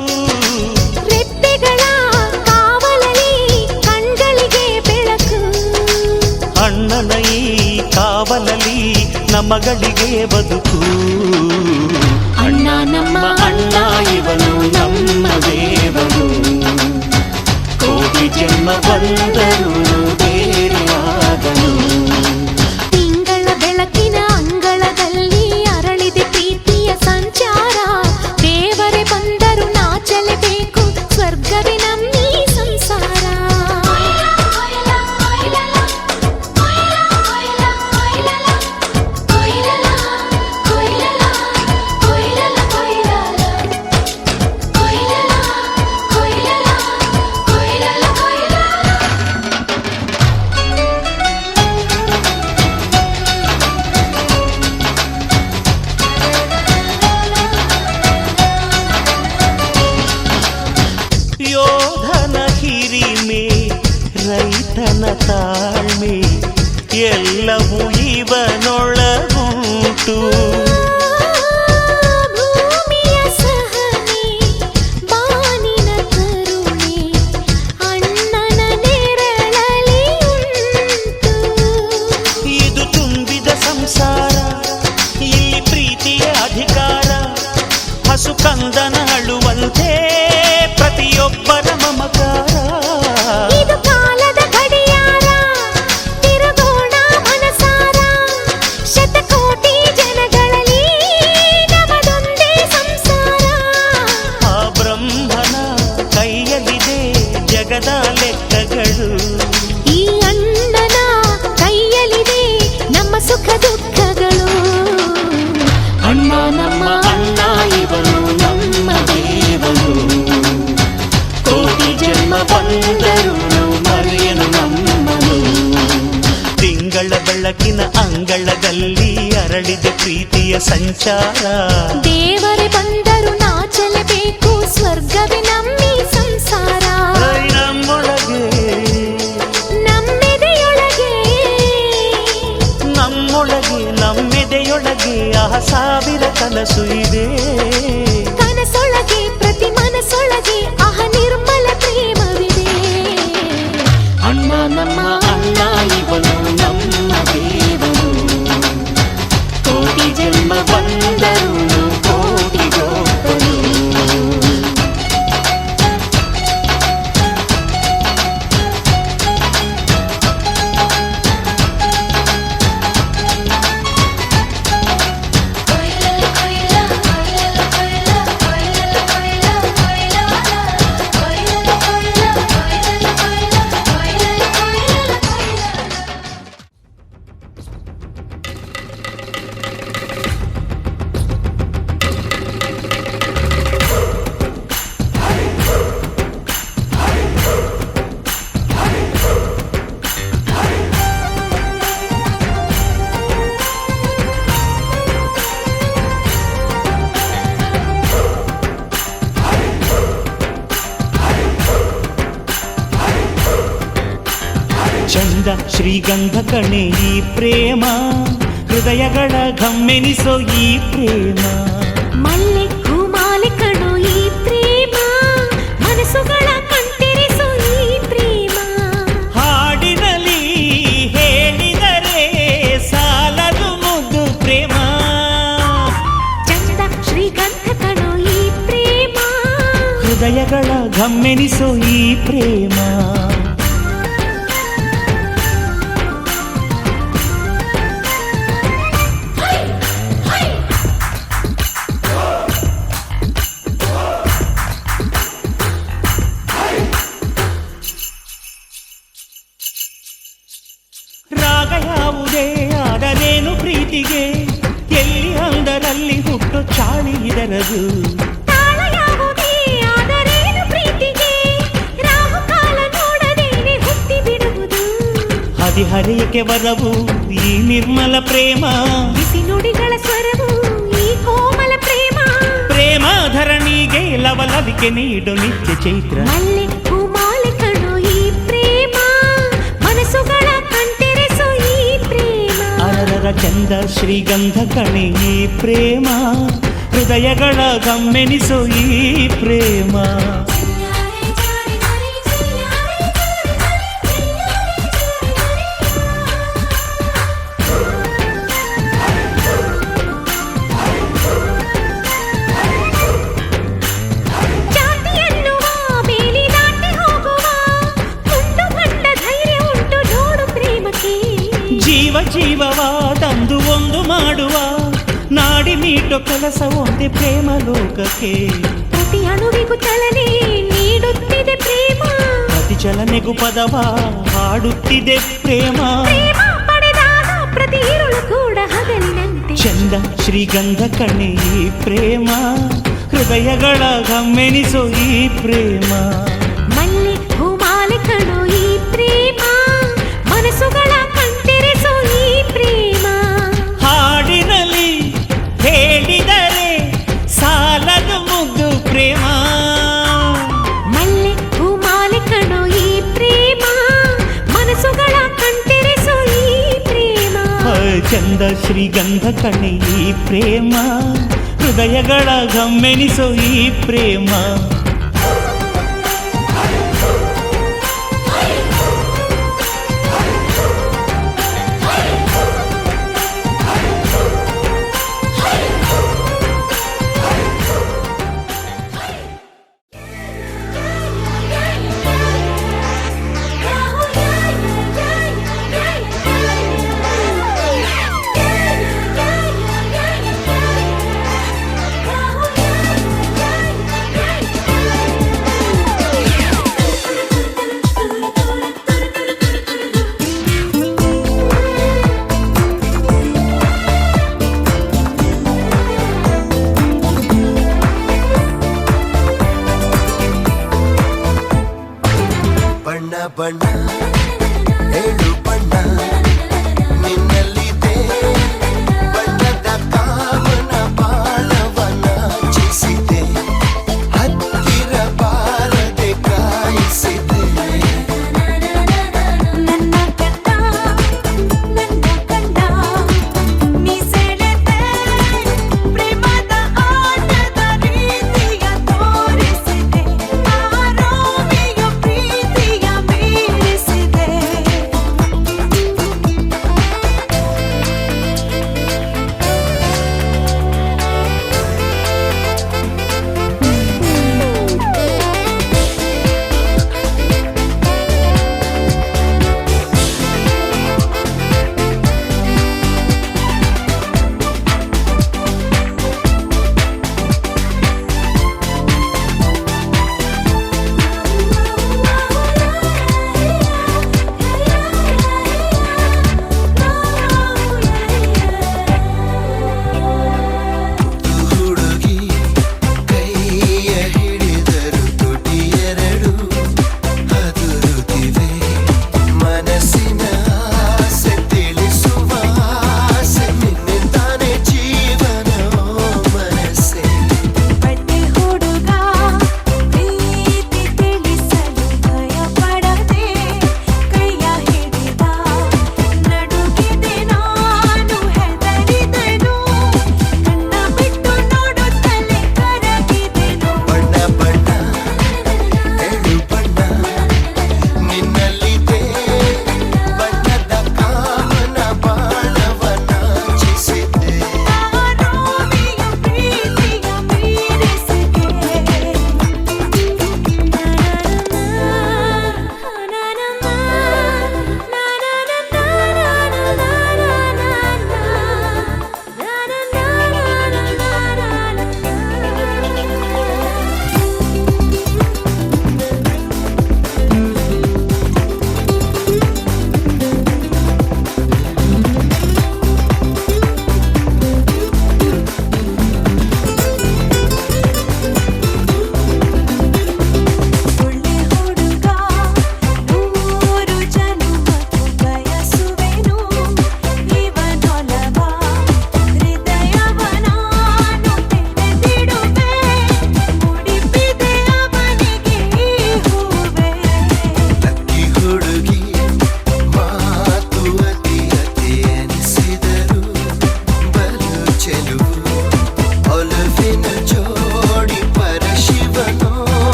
ಅಣ್ಣನ ಈ ಕಾವಲಲ್ಲಿ ನಮಗಳಿಗೆ ಬದುಕು. ಅಣ್ಣ ನಮ್ಮ ಅಣ್ಣ ಇವನು ನಮ್ಮ ದೇವನು, ಕೋಟಿ ಜನ್ಮ ಬಂದರು ಬೇರೆಯಾದನು. ತಿಂಗಳ ಬೆಳಕಿನ ಅಂಗಳದಲ್ಲಿ ಅರಳಿದೆ ಪ್ರೀತಿಯ ಸಂಚಾರ. ದೇವರೇ ಬಂದರು ನಾಚಲೇಬೇಕು, ಸ್ವರ್ಗವೇ ನಮ್ಮಿ ಸಂಸಾರ. ಯೋಧನ ಹಿರಿಮೆ, ರೈತನ ತಾಳ್ಮೆ, ಎಲ್ಲವೂ ಇವನೊಳಗುಂಟು. ಭೂಮಿಯ ಸಹನೆ, ಬಾನಿನ ಕರುಣೆ, ಅಣ್ಣನ ನೆರಳಲ್ಲಿ ಉಂಟು. ಇದು ತುಂಬಿದ ಸಂಸಾರ, ಇಲ್ಲಿ ಪ್ರೀತಿಯ ಅಧಿಕಾರ. ಹಸು ಕಂದನ ಅಳುವಂತೆ ಪ್ರತಿಯೊಬ್ಬರ ಮಮಕಾರ. ಇದು ಕಾಲದ ಗಡಿಯಾರ, ತಿರುಗೋಣ ಮನಸಾರ. ಶತಕೋಟಿ ಜನಗಳಲ್ಲಿ ನಮದೊಂದೇ ಸಂಸಾರ. ಆ ಬ್ರಹ್ಮನ ಕೈಯಲ್ಲಿದೆ ಜಗದ ಲೆಕ್ಕಗಳು. ಈ ಅಣ್ಣನ ಕೈಯಲ್ಲಿದೆ ನಮ್ಮ ಸುಖ ದುಃಖಗಳು. ಅಣ್ಣ ನಮ್ಮ ಅಣ್ಣ ಇವನು ನಮ್ಮ ದೇವನು, ಕೋಟಿ ಜನ್ಮ ಬಂದರು ಮರೆಯನು ನಮ್ಮನು. ತಿಂಗಳ ಬೆಳಕಿನ ಅಂಗಳದಲ್ಲಿ ಅರಳಿದೆ ಪ್ರೀತಿಯ ಸಂಚಾರ. ದೇವರೇ ಬಂದರು ನಾಚಲೇಬೇಕು, ಸ್ವರ್ಗವೇ ನಮ್ಮಿ ಸಂಸಾರ. ನಮ್ಮೊಳಗೆ ನಮ್ಮೆದೆಯೊಳಗೆ ನಮ್ಮೆದೆಯೊಳಗೆ ಸಾವಿರ ಕನಸು ಇದೆ. ಮನಸೊಳಗೆ ಪ್ರತಿ ಮನಸೊಳಗೆ ಅಹ ನಿರ್ಮಲ ಪ್ರೇಮವಿದೆ. ಅಣ್ಣ ನಮ್ಮ ಅಣ್ಣ ಇವನು ನಮ್ಮ ದೇವನು, ಕೋಟಿ ಜನ್ಮ ಬಂದರು ಕೋಟಿ ಗೋಪನು. ಚಂದ ಶ್ರೀಗಂಧ ಕಣೆ ಈ ಪ್ರೇಮ, ಹೃದಯಗಳ ಘಮ್ಮೆನಿಸೋ ಈ ಪ್ರೇಮ. ಮಲ್ಲೆ ಹೂಮಾಲೆ ಕಣೋ ಈ ಪ್ರೇಮ, ಮನಸ್ಸುಗಳ ಕಂಟೆರಿಸೋ ಈ ಪ್ರೇಮ. ಹಾಡಿನಲ್ಲಿ ಹೇಳಿದರೆ ಸಾಲದು ಮುದ್ದು ಪ್ರೇಮ. ಚಂದ ಶ್ರೀಗಂಧ ಕಣೋ ಈ ಪ್ರೇಮ, ಹೃದಯಗಳ ಘಮ್ಮೆನಿಸೋ ಈ ಪ್ರೇಮ. ರಾಗ ಯಾವುದೇ ಆದರೇನು ಪ್ರೀತಿಗೆ, ಎಲ್ಲಿ ಅಂದರಲ್ಲಿ ಹುಟ್ಟು ಚಾಳಿ ಇದರದು. ತಾಳ ಯಾವುದೇ ಆದರೇನು ಪ್ರೀತಿಗೆ, ರಾಹುಕಾಲ ನೋಡದೇನೆ ಹುಟ್ಟಿ ಬಿಡುವುದು. ಹದಿಹರೆಯಕ್ಕೆ ಬರವು ಈ ನಿರ್ಮಲ ಪ್ರೇಮ, ಬಿಸಿ ನುಡಿಗಳ ಸ್ವರವು ಈ ಕೋಮಲ ಪ್ರೇಮ. ಪ್ರೇಮ ಧರಣಿಗೆ ಲವಲವಿಕೆ ನೀಡು ನಿತ್ಯ ಚೈತ್ರ. ಮಲ್ಲೆ ಹೂಮಾಲೆ ಕಣೋ ಈ ಪ್ರೇಮ, ಮನಸ್ಸುಗಳ ಕಂಟೆರೆಸೋ ಈ ಪ್ರೇಮ. ಅರರ ಚಂದ ಶ್ರೀಗಂಧ ಕಣೆ ಈ ಪ್ರೇಮ, ಹೃದಯಗಳ ಗಮ್ಮೆನಿಸೋ ಈ ಪ್ರೇಮ. ಜಾತಿಯನ್ನುವ ಬೇಲಿ ದಾಟಿ ಹೋಗುವ, ಮುಂದು ಕಂಡ ಧೈರ್ಯ ಉಂಟು ನೋಡು ಪ್ರೇಮಕ್ಕೆ. ಜೀವ ಜೀವವಾದಂದು ಒಂದು ಮಾಡುವ, ನಾಡಿ ಮೀಟೋ ಕೆಲಸ ಒಂದೇ ಪ್ರೇಮ ಲೋಕಕ್ಕೆ. ಪ್ರತಿ ಅಣುವಿಗೂ ಚಲನೆ ನೀಡುತ್ತಿದೆ ಪ್ರೇಮ, ಪ್ರತಿ ಚಲನೆಗೂ ಪದವ ಹಾಡುತ್ತಿದೆ ಪ್ರೇಮ. ಪ್ರೇಮ ಪಡೆದಾಗ ಪ್ರತಿ ಇರುಳು ಕೂಡ ಹಗಲಿನಂತೆ. ಚಂದ ಶ್ರೀಗಂಧ ಕಣೆ ಈ ಪ್ರೇಮ, ಹೃದಯಗಳ ಗಮ್ಮೆನಿಸೋ ಈ ಪ್ರೇಮ. ಮಲ್ಲೆ ಹೂಮಾಲೆ ಕಣೋ ಈ ಪ್ರೇಮ, ಮನಸ್ಸುಗಳ ಕಂಟೆರೆಸೋ ಈ ಪ್ರೇಮ. ಹಾಡಿನಲ್ಲಿ ಹೇಳಿದರೆ ಸಾಲದು ಮುದ್ದು ಪ್ರೇಮ. ಮಲ್ಲೆ ಹೂಮಾಲೆ ಕಣೋ ಈ ಪ್ರೇಮ, ಮನಸ್ಸುಗಳ ಕಂಟೆರೆಸೋ ಈ ಪ್ರೇಮ. ಚಂದ ಶ್ರೀಗಂಧ ಕಣೆ ಈ ಪ್ರೇಮ, ಹೃದಯಗಳ ಗಮ್ಮೆನಿಸೋ ಈ ಪ್ರೇಮ. ಬಣ್ಣ ಬಣ್ಣ ಏಳು ಬಣ್ಣ ನಿನ್ನಲ್ಲಿದೆ, ಬಣ್ಣದ ಕಾಮನ ಬಾಳವನ ಚಿಸಿದೆ, ಹತ್ತಿರ ಬಾರದೆ ಕಾಯಿಸಿದೆ. ನನ್ನ ಕಂಡ ನೀ ಸೆಳೆದೆ, ಪ್ರೇಮದ ಆಟದ ರೀತಿಯಲ್ಲಿ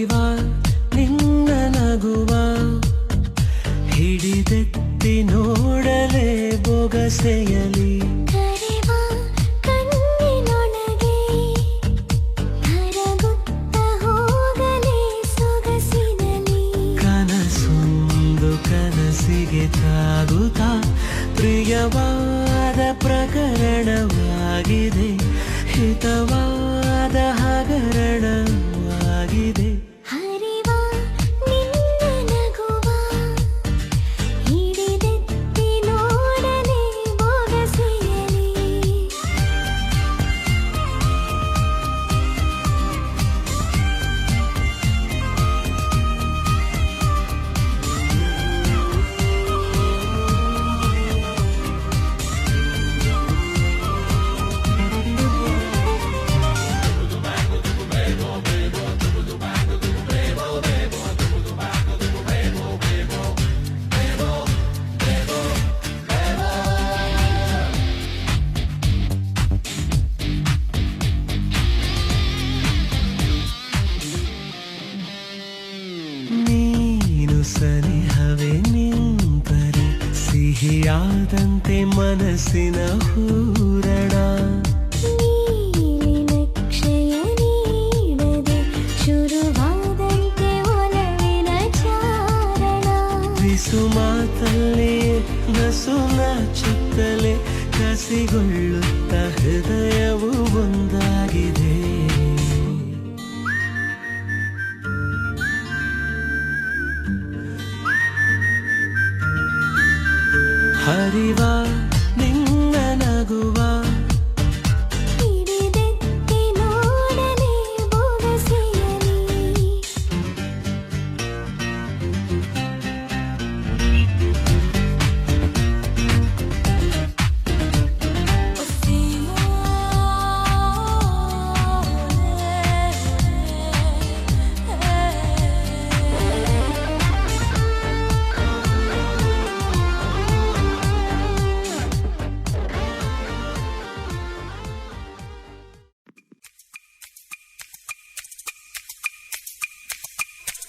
ಹರಿವ ನಿನ್ನ ನಗುವ ಹಿಡಿದೆತ್ತಿ ನೋಡಲೇ ಬೊಗಸೆಯಲಿ ಕರೆವ ಕಣ್ಣಿನೊಳಗೆ ಕರಗುತ್ತ ಹೋಗಲೇ ಸೊಗಸಿನಲಿ ಕನಸೊಂದು ಕನಸಿಗೆ ತಾಗುತ್ತಾ ಪ್ರಿಯವಾದ ಪ್ರಕರಣವಾಗಿದೆ ಹಿತವಾದ ಹಗರಣವಾಗಿದೆ ಹರಿವ ನಿನ್ನ ನಗುವ ಹಿಡಿದೆತ್ತಿ ನೋಡಲೇ ಬೊಗಸೆಯಲಿ ನೀನು ಸನಿಹವೇ ನಿಂತರೆ ಸಿಹಿಯಾದಂತೆ ಮನಸ್ಸಿನ ಹೂರಣ ನೀಲಿ ನಕ್ಷೆಯ ನೀಡದೆ ಶುರುವಾದಂತೆ ಒಲವಿನ ಚಾರಣ ಬಿಸು ಮಾತಲ್ಲೇ ನಸು ನಾಚುತ್ತಲೇ ಕಸಿಗೊಳ್ಳುತ್ತ ಹೃದಯವು ಒಂದಾಗಿದೆ ಹರಿವ ನಿನ್ನ ನಗುವ ಹಿಡಿದೆತ್ತಿ ನೋಡಲೇ ಬೊಗಸೆಯಲಿ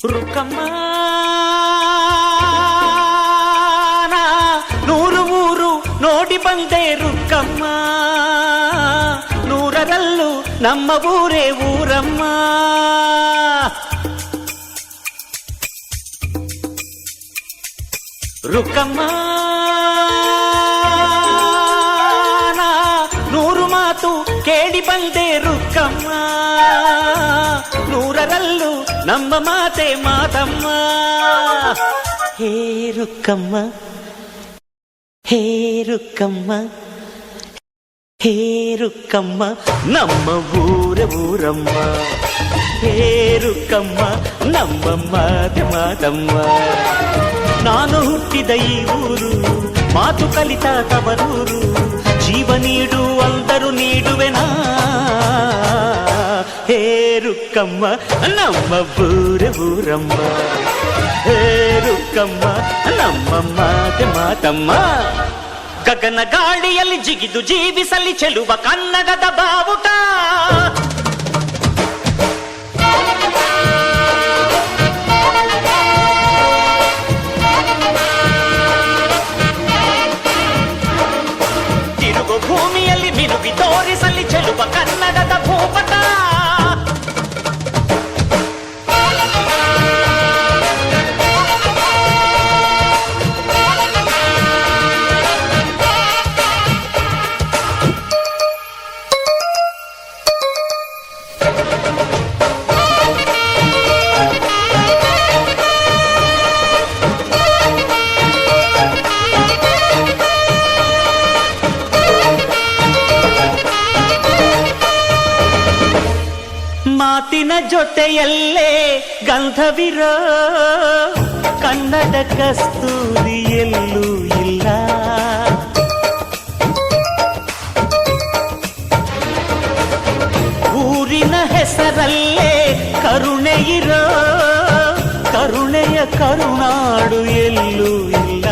ರುಕ್ಕಮ್ಮ ನೂರು ಊರು ನೋಡಿ ಬಂದೆ ರುಕ್ಕಮ್ಮ ನೂರರಲ್ಲೂ ನಮ್ಮ ಊರೇ ಊರಮ್ಮ ರುಕ್ಕಮ್ಮ ನೂರು ಮಾತು ಕೇಳಿ ಬಂದೆ ರುಕ್ಕಮ್ಮ ನೂರರಲ್ಲೂ ನಮ್ಮ ಮಾತೆ ಮಾತಮ್ಮ ಹೇ ರುಕ್ಕಮ್ಮ ಹೇ ರುಕ್ಕಮ್ಮ ಹೇ ರುಕ್ಕಮ್ಮ ನಮ್ಮ ಊರ ಊರಮ್ಮ ಹೇ ರುಕ್ಕಮ್ಮ ನಮ್ಮ ಮಾತೆ ಮಾತಮ್ಮ ನಾನು ಹುಟ್ಟಿದ ಈ ಊರು ಮಾತು ಕಲಿತ ತವರೂರು ಜೀವ ನೀಡು ಅಂದರು ನೀಡುವೆನಾ ಹೇ ರುಕ್ಕಮ್ಮ ನಮ್ಮ ಊರ ಊರಮ್ಮ ಹೇ ರುಕ್ಕಮ್ಮ ನಮ್ಮ ಮಾತೆ ಮಾತಮ್ಮ ಗಗನ ಗಾಳಿಯಲ್ಲಿ ಜಿಗಿದು ಜೀವಿಸಲಿ ಚೆಲುವ ಕನ್ನಡದ ಬಾವುಟ ತಿರುಗು ಭೂಮಿಯಲ್ಲಿ ಮಿನುಗಿ ತೋರಿಸಲಿ ಚೆಲುವ ಕನ್ನಡದ ಭೂಪಟ ಮಾತಿನ ಜೊತೆಯಲ್ಲೇ ಗಂಧವಿರೋ ಕನ್ನಡ ಕಸ್ತೂರಿ ಎಲ್ಲೂ ಇಲ್ಲ ಊರಿನ ಹೆಸರಲ್ಲೇ ಕರುಣೆ ಇರೋ ಕರುಣೆಯ ಕರುನಾಡು ಎಲ್ಲೂ ಇಲ್ಲ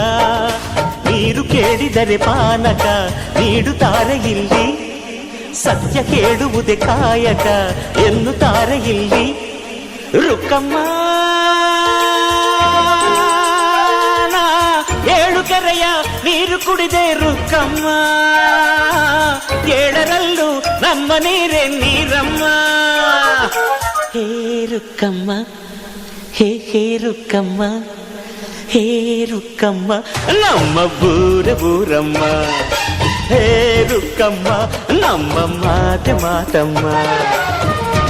ನೀರು ಕೇಳಿದರೆ ಪಾನಕ ನೀಡುತ್ತಾರೆ ಇಲ್ಲಿ ಸತ್ಯ ಕೇಳುವುದೇ ಕಾಯಕ ಎನ್ನುತ್ತಾರೆ ಇಲ್ಲಿ ರುಕ್ಕಮ್ಮ ಏಳು ಕೆರೆಯ ನೀರು ಕುಡಿದೆ ರುಕ್ಕಮ್ಮ, ಏಳರಲ್ಲೂ ನಮ್ಮ ನೀರೇ ನೀರಮ್ಮ. ಹೇ ರುಕ್ಕಮ್ಮ, ಹೇ ಹೇ ರುಕ್ಕಮ್ಮ, ಹೇ ರುಕ್ಕಮ್ಮ ನಮ್ಮ ಬೂರಮ್ಮ. ಹೇ ರುಕ್ಕಮ್ಮ ನಮ್ಮ ಮಾತಮ್ಮ.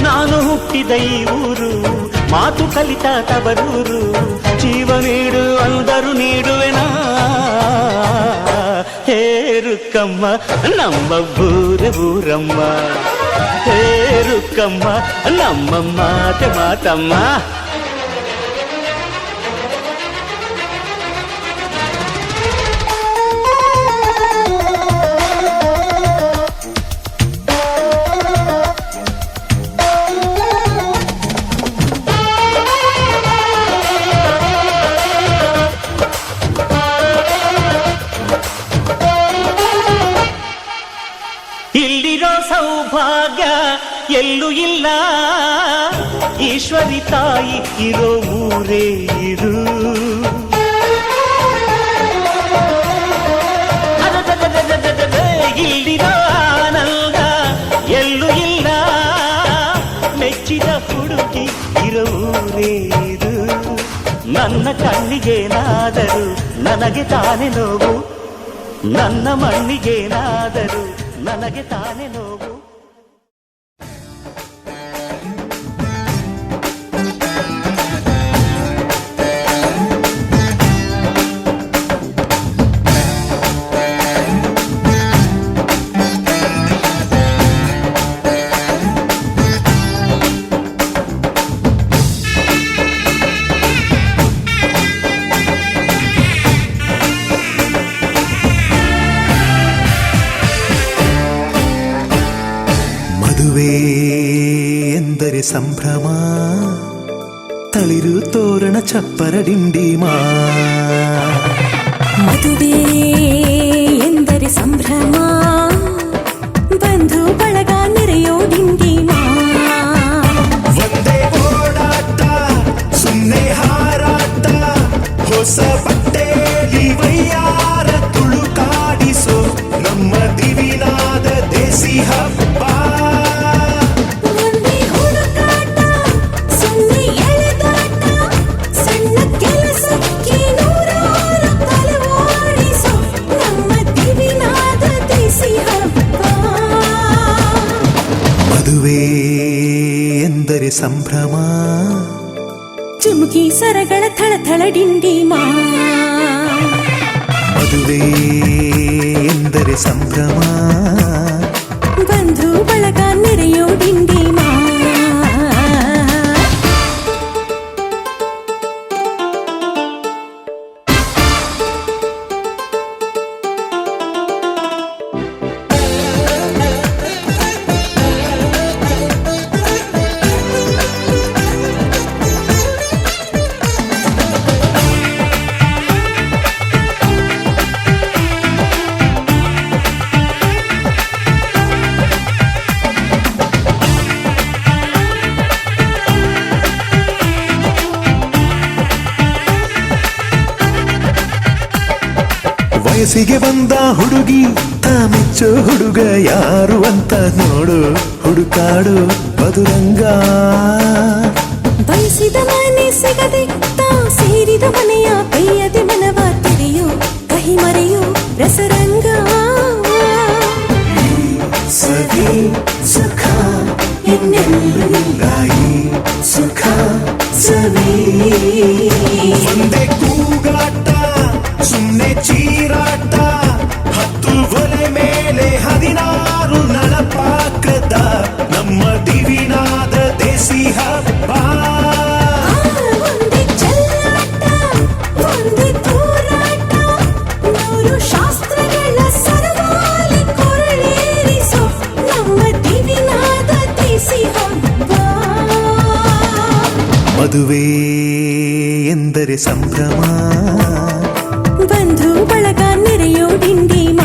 ನಾನು ಹುಟ್ಟಿದ ಈ ಊರು, ಮಾತು ಕಲಿತ ತವರೂರು, ಜೀವ ನೀಡು ಅಂದರು ನೀಡುವೆನಾ. ಹೇ ರುಕ್ಕಮ್ಮ ನಮ್ಮ ಬೂರಮ್ಮ. ಹೇ ರುಕ್ಕಮ್ಮ ನಮ್ಮ ಮಾತಮ್ಮ. ಇಲ್ಲಿರೋ ಸೌಭಾಗ್ಯ ಎಲ್ಲೂ ಇಲ್ಲ, ಈಶ್ವರಿ ತಾಯಿ ಇರೋ ಊರೇ ಇರು. ಇಲ್ಲಿರೋ ಆನಂದ ಎಲ್ಲೂ ಇಲ್ಲ, ಮೆಚ್ಚಿದ ಹುಡುಗಿ ಇರೋ ಊರೇ ಇರು. ನನ್ನ ಕಣ್ಣಿಗೇನಾದರೂ ನನಗೆ ತಾನೇ ನೋವು, ನನ್ನ ಮಣ್ಣಿಗೇನಾದರೂ ನನಗೆ ತಾನೇ ನೋವು. ಮದುವೆ ಎಂದರೆ ಸಂಭ್ರಮ, ತಳಿರು ತೋರಣ ಚಪ್ಪರ ಡಿಂಡಿಮ. ಮದುವೆ ಎಂದರೆ ಸಂಭ್ರಮ, ಬಂಧು ಬಳಗ ನೆರೆಯೋ ಡಿಂಡಿಮ. ಒಂದೇ ಓಡಾಟ ಸುಮ್ಮನೆ ಹಾರಾಟ, ಹೊಸ ಬಟ್ಟೆಲಿ ವೈಯಾರ ತುಳುಕಾಡಿಸೋ ನಮ್ಮ ದಿವಿನಾದ ದೇಸಿ ಹಬ್ಬ. ಮದುವೆ ಎಂದರೆ ಸಂಭ್ರಮ, ಚುಮುಕಿ ಸರಗಳ ಥಳಥಳ ಡಿಂಡಿಮ. ಮದುವೆ ಎಂದರೆ ಸಂಭ್ರಮ, ಬಂಧು ಬಳಗ ನೆರೆಯೋ ಡಿಂಡಿಮ. ವಯಸ್ಸಿಗೆ ಬಂದ ಹುಡುಗಿ ಮೆಚ್ಚೋ ಹುಡುಗ ಯಾರು ಅಂತ ನೋಡು, ಹುಡುಕಾಡು ಮಧುರಂಗ. ಬಯಸಿದ ಮನೆ ಸಿಗದೆ ತಾ ಸೇರಿದ ಮನೆಯ ಕೈಯದೆ ಮನವ ತೆರೆಯೋ, ಕಹಿ ಮರೆಯೋ ರಸರಂಗ. ಸವಿ ಸುಖ ಇನ್ನೆಲ್ಲೂ ಇಲ್ಲ, ಸುಖ ಸವಿ. ಒಂದೇ ಕೂಗಾಟ ಸುಮ್ಮನೆ ಚೀರಾಟ, 10 ಒಲೆ ಮೇಲೆ 16 ನಳಪಾಕದ ನಮ್ಮ ದಿವಿನಾದ ದೇಸಿ ಹಬ್ಬ. ಒಂದೇ ಚೆಲ್ಲಾಟ ಒಂದೇ ತೂರಾಟ, 100 ಶಾಸ್ತ್ರಗಳ ಸರಮಾಲಿ ಕೊರಳೇರಿಸೋ ನಮ್ಮ ದಿವಿನಾದ ದೇಸಿ ಹಬ್ಬ. ಮದುವೆ ಎಂದರೆ ಸಂಭ್ರಮ, ಬಂಧು ಬಳಗ ನೆರೆಯೋ ಡಿಂಡಿಮ.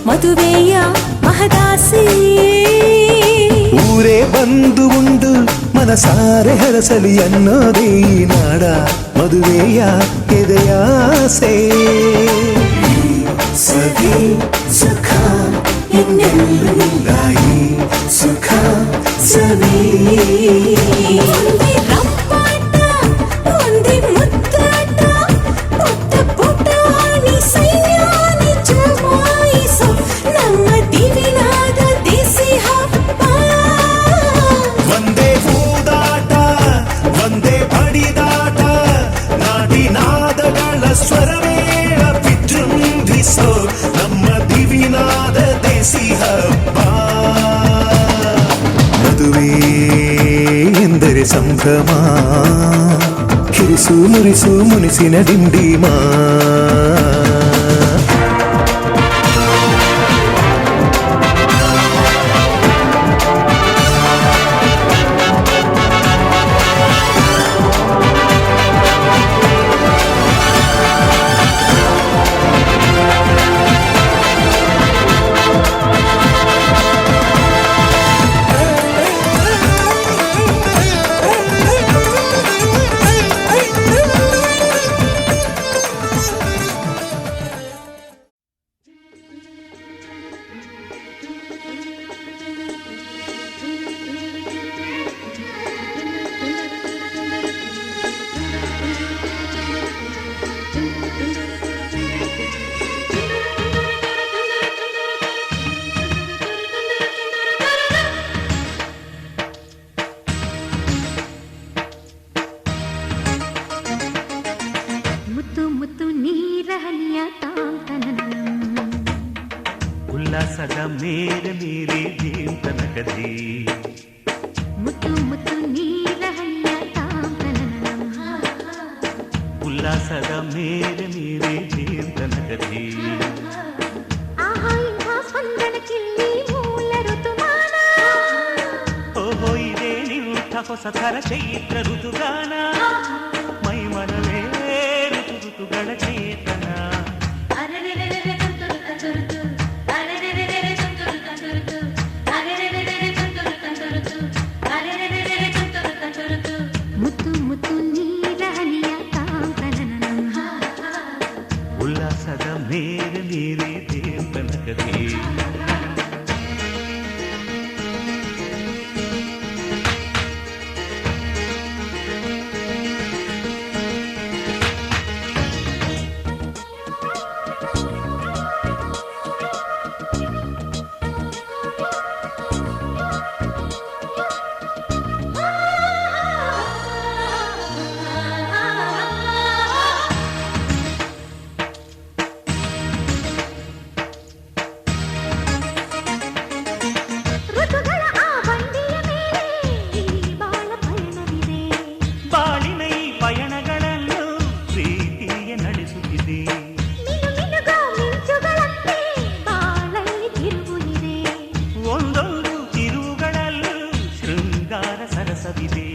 ಮದುವೆಯ ಮಹದಾಸೆ ಊರೇ ಬಂದು ಉಂಡು ಮನಸಾರೆ ಹರಸಲಿ ಅನ್ನೋದೇ ಈ ನಾಡ ಮದುವೆಯ ಎದೆಯಾಸೆ ಸವಿ ಸುಖ ಇನ್ನೆಲ್ಲೂ ಇಲ್ಲ ಈ ಸುಖ ಸವಿ ಒಂದೇ ರಂಪಾಟ ಒಂದೇ ಮುತ್ತಾಟ ಪುಟ್ಟ ಪುಟಾಣಿ ಸೈಯಾನಿ ಜಮಾಯಿಸೋ ನಮ್ಮ ದಿವಿನಾದ ದೇಸಿ ಹಬ್ಬ ಒಂದೇ ಹೂದಾಟ ಒಂದೇ ಬಡಿದಾಟ ನಾಡಿನಾದಗಳ ಸ್ವರಮೇಳ ವಿಜೃಂಭಿಸೋ ನಮ್ಮ ದಿವಿನಾದ ದೇಸಿ ಹಬ್ಬ ಮದುವೆ ಎಂದರೆ ಸಂಭ್ರಮ ಕಿರಿಸು ಮುರಿಸು ಮುನಿಸಿನ ಡಿಂಡಿಮಾ ಉಲ್ಲಾಸದ ಮೇಲೆ ಮೀರಿ ಜೀವಂತನಗದಿ ಮುತ್ತು ಮುತ್ತು ನೀರ ಹನಿಯ ತಾಂತನನಂ ಉಲ್ಲಾಸದ ಮೇಲೆ ಮೀರಿ ಜೀವಂತನಗದಿ ಆಹಾ ಇಂಥ ಸ್ಪಂದನ ಕಿಲ್ಲಿ ಮೂಲ ಋತುಮಾನ ಓಹೋ ಇದೇ ನಿಂಥ ಹೊಸ ಥರ ಚೈತ್ರ ಋತುಗಾನ ಮೈ ಮನವೇ ಋತು ಋತುಗಳ ಚೇತನ ಮುತ್ತು ಮುತ್ತು ನೀರ ಹನಿಯ ತಾಂತನನಂ ಉಲ್ಲಾಸದ ಮೇಲೆ ಮೀರಿ ಜೀವಂತನಗದಿ ಋತುಗಳ ಆ ಬಂಡಿಯ ಮೇಲೆ ಈ ಬಾಳ ಪಯಣವಿದೆ ಬಾಳಿನ ಈ ಪಯಣಗಳನ್ನು ಪ್ರೀತಿಯ ನಡೆಸುತ್ತಿದೆ ಮಿನು ಮಿನುಗೋ ಮಿಂಚುಗಳಂತೆ ಬಾಳಲ್ಲಿ ತಿರುವು ಇದೆ ಒಂದೊಂದು ತಿರುವುಗಳಲ್ಲೂ ಶೃಂಗಾರ ಸರಸವಿದೆ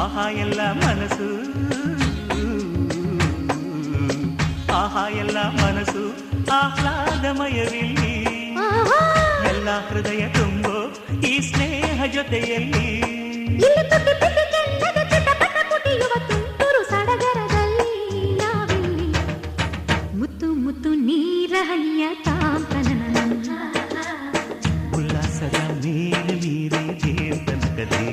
ಆಹಾ ಎಲ್ಲ ಮನಸ್ಸು ಆಹಾ ಎಲ್ಲ ಮನಸ್ಸು ಆಹ್ಲಾದಮಯವಿಲ್ಲಿ ಎಲ್ಲ ಹೃದಯ ತುಂಬೋ ಈ ಸ್ನೇಹ ಜೊತೆಯಲ್ಲಿ ಇಲ್ಲಿ ತುಟಿ ತುಟಿ ಕೆಂಡದ ಚಿಟಪಟ ಪುಟಿಯುವ ತುಂತುರು ಸಡಗರದಲ್ಲಿ ನಾವಿಲ್ಲಿ ಮುತ್ತು ಮುತ್ತು ನೀರ ಹನಿಯ ತಾಂತನನಂ ಉಲ್ಲಾಸದ ಮೇಲೆ ಮೀರಿ ಜೀವಂತನಗದಿ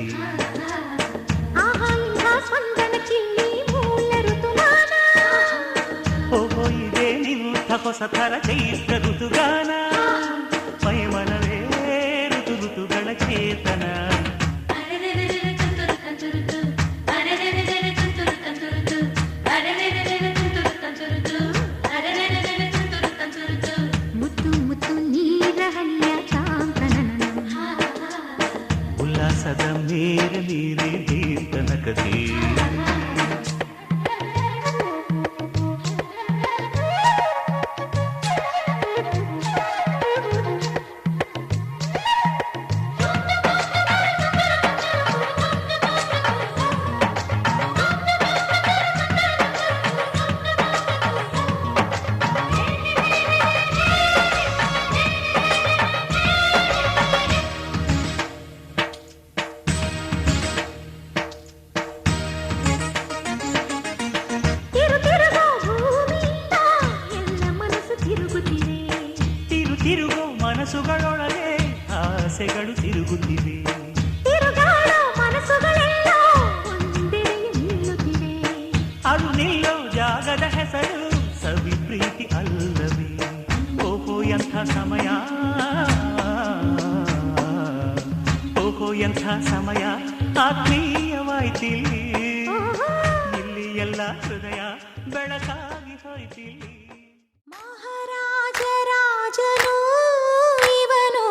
ಆಹಾ ಇಂಥ ಸ್ಪಂದನ ಕಿಲ್ಲಿ ಮೂಲ ಋತುಮಾನ ಓಹೋ ಇದೇ ನಿಂಥ ಹೊಸ ಥರ ಚೈತ್ರ ಋತುಗಾನ ಮೈ ಮನವೇ ಋತು ಋತುಗಳ ಚೇತನ ಮುತ್ತು ಮುತ್ತು ನೀರ ಹನಿಯ ತಾಂತನನಂ ಉಲ್ಲಾಸದ ಮೇಲೆ ಮೀರಿ ಜೀವಂತನಗದಿ ಮನಸ್ಸುಗಳೊಳಗೆ ಆಸೆಗಳು ತಿರುಗುತ್ತಿವೆ. ತಿರುಗಾಡೋ ಮನಸ್ಸುಗಳೆಲ್ಲ ಒಂದೆಡೆಗೆ ನಿಲ್ಲುತ್ತಿವೆ. ಅದು ನಿಲ್ಲೋ ಜಾಗದ ಹೆಸರು ಸವಿ ಪ್ರೀತಿ ಅಲ್ಲವೇ? ಓಹೋ ಎಂಥ ಸಮಯ, ಓಹೋ ಎಂಥ ಸಮಯ ಆತ್ಮೀಯವಾಯ್ತಿಲ್ಲಿ. ಇಲ್ಲಿ ಎಲ್ಲ ಹೃದಯ ಬೆಳಕಾಗಿ ಹೋಯ್ತಿಲ್ಲಿ. ಮಹಾರಾಜ ರಾಜನು ಇವನು,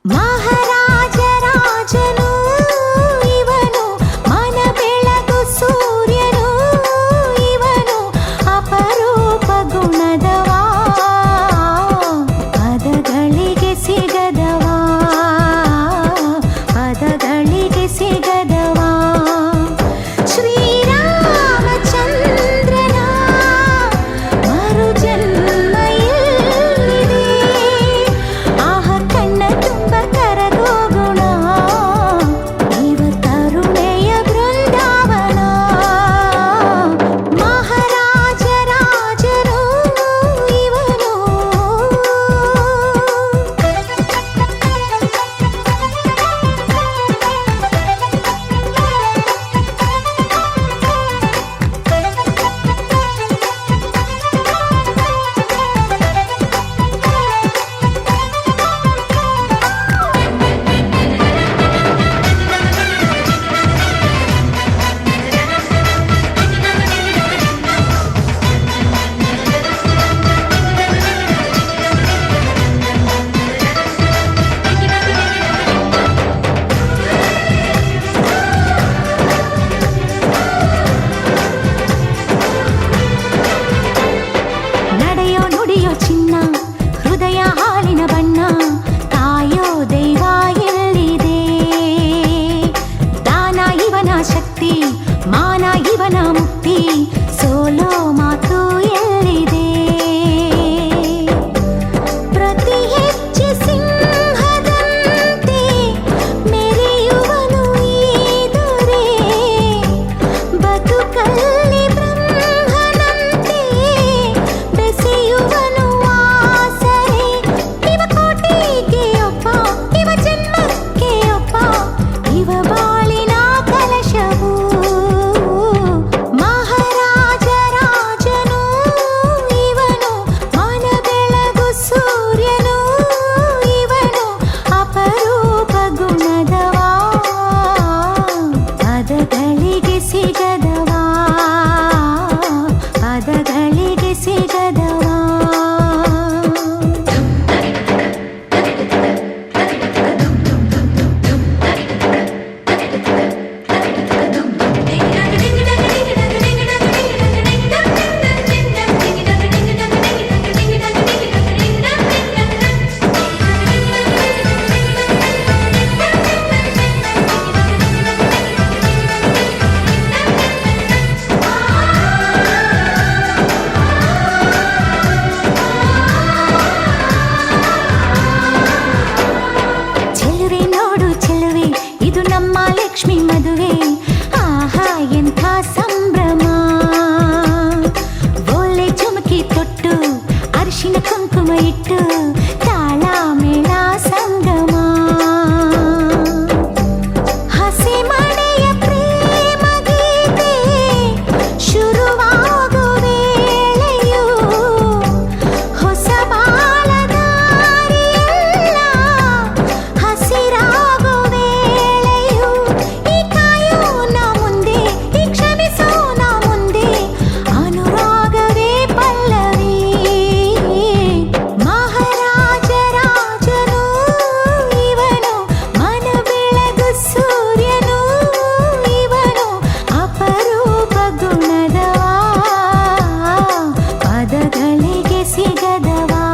ಮಹಾರಾಜ ರಾಜನು ಇವನು, ಮನ ಬೆಳಗು ಸೂರ್ಯನು ಇವನು, ಅಪರೂಪ ಗುಣದವಾ, ಪದಗಳಿಗೆ ಸಿಗದವಾ, ಪದಗಳಿಗೆ ಸಿಗದವಾ. ಶ್ರೀರಾಮಚಂದ್ರನ ಮರು ಜನ್ಮ ಇಲ್ಲಿದೆ. ಆಹ ಕಣ್ಣ ತುಂಬ ಕರಗೋ ಗುಣ, ಇವ ಕರುಣೆಯ ಬೃಂದಾವನ. ಮಹಾರಾಜ ರಾಜನು ಇವನು. ನಡೆಯೋ ನುಡಿಯೋ ಚಿನ್ನ, ಹೃದಯ ಹಾಲಿನ ಬಣ್ಣ, ಕಾಯೋ ದೈವ ಎಲ್ಲಿದೆ. ದಾನ ಇವನ ಶಕ್ತಿ, ಮಾನ ಇವನ ಮುಕ್ತಿ, ಸೋಲೋ ಮಾತು ಎಲ್ಲಿದೆ. ಪ್ರತಿ ಹೆಜ್ಜೆ ಸಿಂಹದಂತೆ ಮೆರೆಯುವನು ಈ ದೊರೆ, ಬದುಕಲ್ಲಿ ಬ್ರಹ್ಮನಂತೆ ಬೆಸೆಯುವನು ಆಸರೆ. ಇವ ಕೋಟಿಗೆ ಒಬ್ಬ, ಇವ ಜನ್ಮಕ್ಕೆ ಒಬ್ಬ, ಇವ ಬಾಳಿನ ಕಲಶವು. ಮಹಾರಾಜ ರಾಜನು ಇವನು, ಮನ ಬೆಳಗು ಸೂರ್ಯನು ಇವನು, ಅಪರೂಪ ಗುಣದವಾ, ಪದಗಳಿಗೆ ಸಿಗದವಾ, ಪದಗಳಿಗೆ ಸಿಗದವಾ. ಚೆಲುವೆ ನೋಡು ಚೆಲುವೆ, ಇದು ನಮ್ಮ ಲಕ್ಷ್ಮಿ ಮದುವೆ. ಆಹಾ ಎಂಥ ಸಂಭ್ರಮ, ಒಳ್ಳೆ ಚುಮಕಿ ತೊಟ್ಟು ಅರಿಶಿನ ಕುಂಕುಮ ಇಟ್ಟು, ತಾಳ ಮೇಳ ಸಂಗಮ. ಹಸಿ ಮನೆಯ ಪ್ರೇಮ ಗೀತೆ ಶುರುವಾಗೋ ವೇಳೆಯು, ಹೊಸ ಬಾಳ ದಾರಿಯೆಲ್ಲ ಹಸಿರಾಗೋ ವೇಳೆಯು. ಈ ಕಾಯೋ ನಾ ಮುಂದೆ, ಈ ಕ್ಷಮಿಸೋ ನಾ ಮುಂದೆ, ಅನುರಾಗವೇ ಪಲ್ಲವಿ. ಮಹಾರಾಜ ರಾಜನು ಇವನು, ಮನ ಬೆಳಗು ಸೂರ್ಯನು ಇವನು, ಅಪರೂಪ ಗುಣದವಾ, ಪದಗಳಿಗೆ ಸಿಗದವಾ,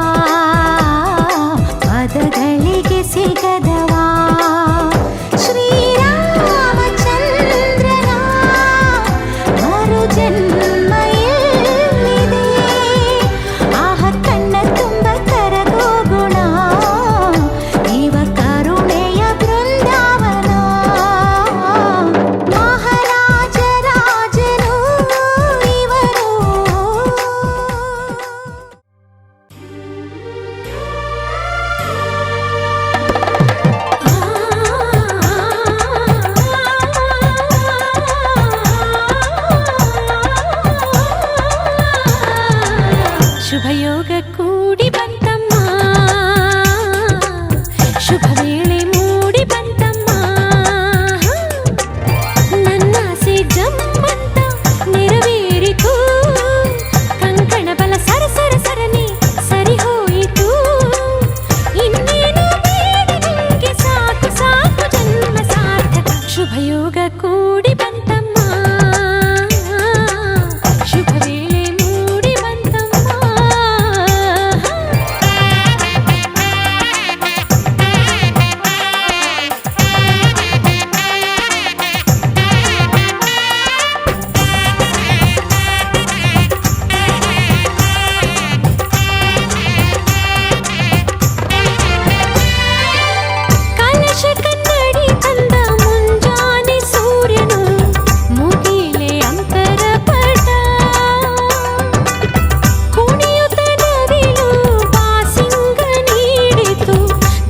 ಪದಗಳಿಗೆ ಸಿಗದವಾ. ಶ್ರೀರಾಮಚಂದ್ರನ ಮರು ಜನ್ಮ ಇಲ್ಲಿದೆ. ಆಹ ಕಣ್ಣ ತುಂಬ ಕರಗೋ ಗುಣ, ಇವ ಶುಭಯೋಗ ಕೂಡಿ ಬಂತಮ್ಮ, ಶುಭ ವೇಳೆ ಮೂಡಿ ಬಂತಮ್ಮ. ನನ್ನಾಸೆ ಜಮ್ಮಂತ ನೆರವೇರಿತು, ಕಂಕಣ ಬಲ ಸರ ಸರ ಸರನೆ ಸರಿ ಹೋಯಿತು. ಇನ್ನೇನು ಬೇಡ ನಿಂಗೆ, ಸಾಕು ಸಾಕು ಜನ್ಮ ಸಾರ್ಥಕ. ಶುಭಯೋಗ ಕೂಡಿ ಬಂತಮ್ಮ, ಶುಭ ವೇಳೆ ಮೂಡಿ ಬಂತಮ್ಮ. ಕಲಶ ಕನ್ನಡಿ ತಂದ ಮುಂಜಾನೆ ಸೂರ್ಯನು, ಮುಗಿಲೆ ಅಂತರ ಪಟ. ಕುಣಿಯುತ್ತ ನವಿಲು ಬಾಸಿಂಗ ನೀಡಿತು,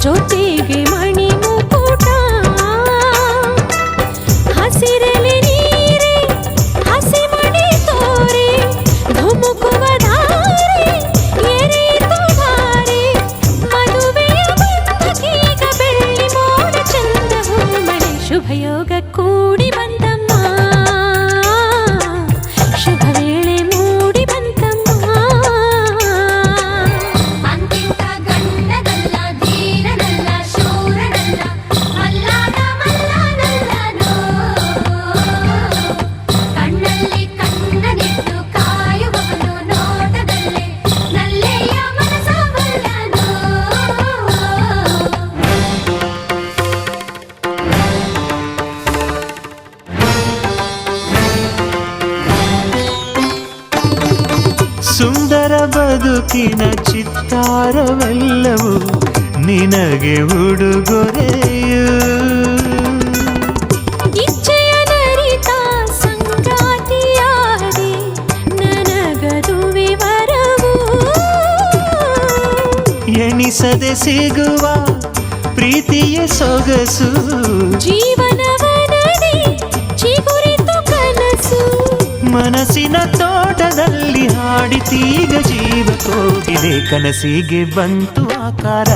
ಜೊತೆಗೆ ಮಣಿ ಮುಕುಟ. ಹಸಿರಲೆ ನೀರೆ ಹಸಿ ಮಣಿ ತೋರೆ, ಧುಮುಕುವ ಧಾರೆ ಎರೆಯಿತು ಧಾರೆ. ಮದುವೆಯ ಬಂಧಕೀಗ ಬೆಳ್ಳಿ ಮೋಡ ಚಂದ ಹೂಮಳೆ. ಶುಭಯೋಗ ಕೂಡಿ ಬಂತಮ್ಮ, ಶುಭ ವೇಳೆ ಮೂಡಿ ಬಂತಮ್ಮ. ಅಂತಿಂತ ಗಂಡನಲ್ಲ, ಧೀರನಲ್ಲ, ಶೂರನಲ್ಲ, ಮಲ್ಲಾದ ಮಲ್ಲನಲ್ಲನೋ. ಕಣ್ಣಲ್ಲಿ ಕಣ್ಣನಿಟ್ಟು ಕಾಯುವವನು, ನೋಟದಲ್ಲೇ ನಲ್ಲೆಯ ಮನಸವಲ್ಲನೋ. ಸುಂದರ ಬದುಕಿನ ಚಿತ್ತಾರವೆಲ್ಲವೂ ನಿನಗೆ ಉಡುಗೊರೆಯು. ಇಚ್ಛೆಯ ನರಿತ ಸಂಗಾತಿಯಾದೆ, ನನಗದುವೆ ವರವು. ಎಣಿಸದೆ ಸಿಗುವ ಪ್ರೀತಿಯ ಸೊಗಸು, ಜೀವನವನದಿ ಚಿಗುರಿತು ಕನಸು. ಮನಸ್ಸಿನ ತೋಟದಲ್ಲಿ ಹಾಡಿತೀಗ ಜೀವ ಕೋಗಿಲೆ. ಕನಸಿಗೆ ಬಂತು ಆಕಾರ,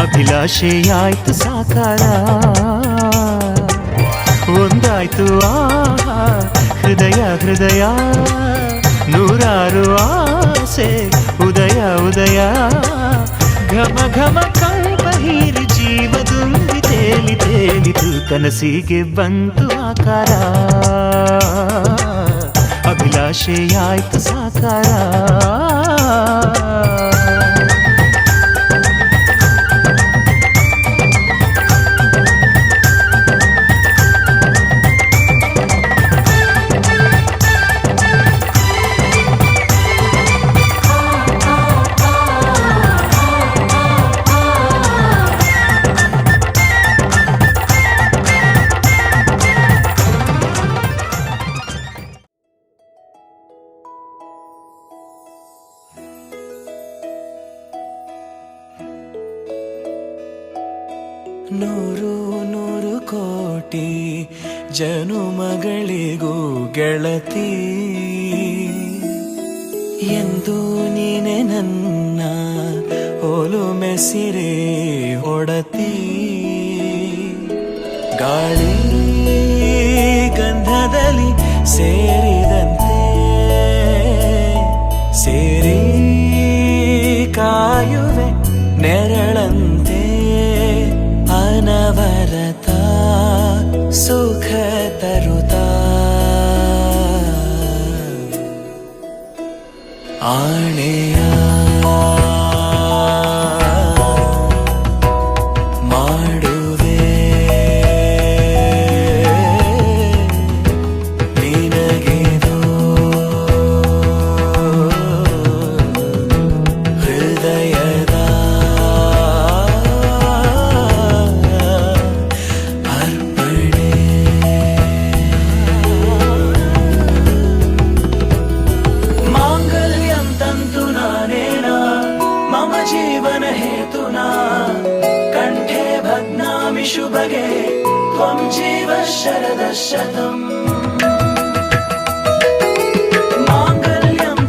ಅಭಿಲಾಷೆಯಾಯ್ತು ಸಾಕಾರ. ಒಂದಾಯ್ತು ಆಹಾ ಹೃದಯ ಹೃದಯ, ನೂರಾರು ಆಸೆ ಉದಯ ಉದಯ. ಘಮ ಘಮ ಕಂಪ ಹೀರಿ ಜೀವ ದುಂಬಿ ತೇಲಿ ತೇಲಿತು. ಕನಸಿಗೆ ಬಂತು ಆಕಾರ, ಅಭಿಲಾಷೆಯಾಯ್ತು ಸಾಕಾರ. ನೂರು ನೂರು ಕೋಟಿ ಜನುಮಗಳಿಗೂ ಗೆಳತಿ, ಎಂದು ನೀನೆ ನನ್ನ ಒಲುಮೆ ಸಿರೆ ಒಡತಿ. ಗಾಳಿ ಗಂಧದಲ್ಲಿ ಸೇರಿದಂತೆ ಸೇರಿ ಕಾಯುವೆ ನೆರಳಂತೆ. ಅನವರತ ಸುಖ ತರುತ್ತಾ ಆಣೆಯ ಮಾಡುವೆ ನಿನಗೆದೋ ಹೃದಯದ ಅರ್ಪಣೆ. ಮಾಂಗಲ್ಯಂ ತಂತು ನಾನೇನ ಮಮ ಜೀವನ ಹೇತುನಾ, ಕಂಠೆ ಭಗ್ನಾಮಿ ಶುಭಗೆ ತ್ವಂ ಜೀವ ಶರದಃ ಶತಂ. ಮಾಂಗಲ್ಯಂ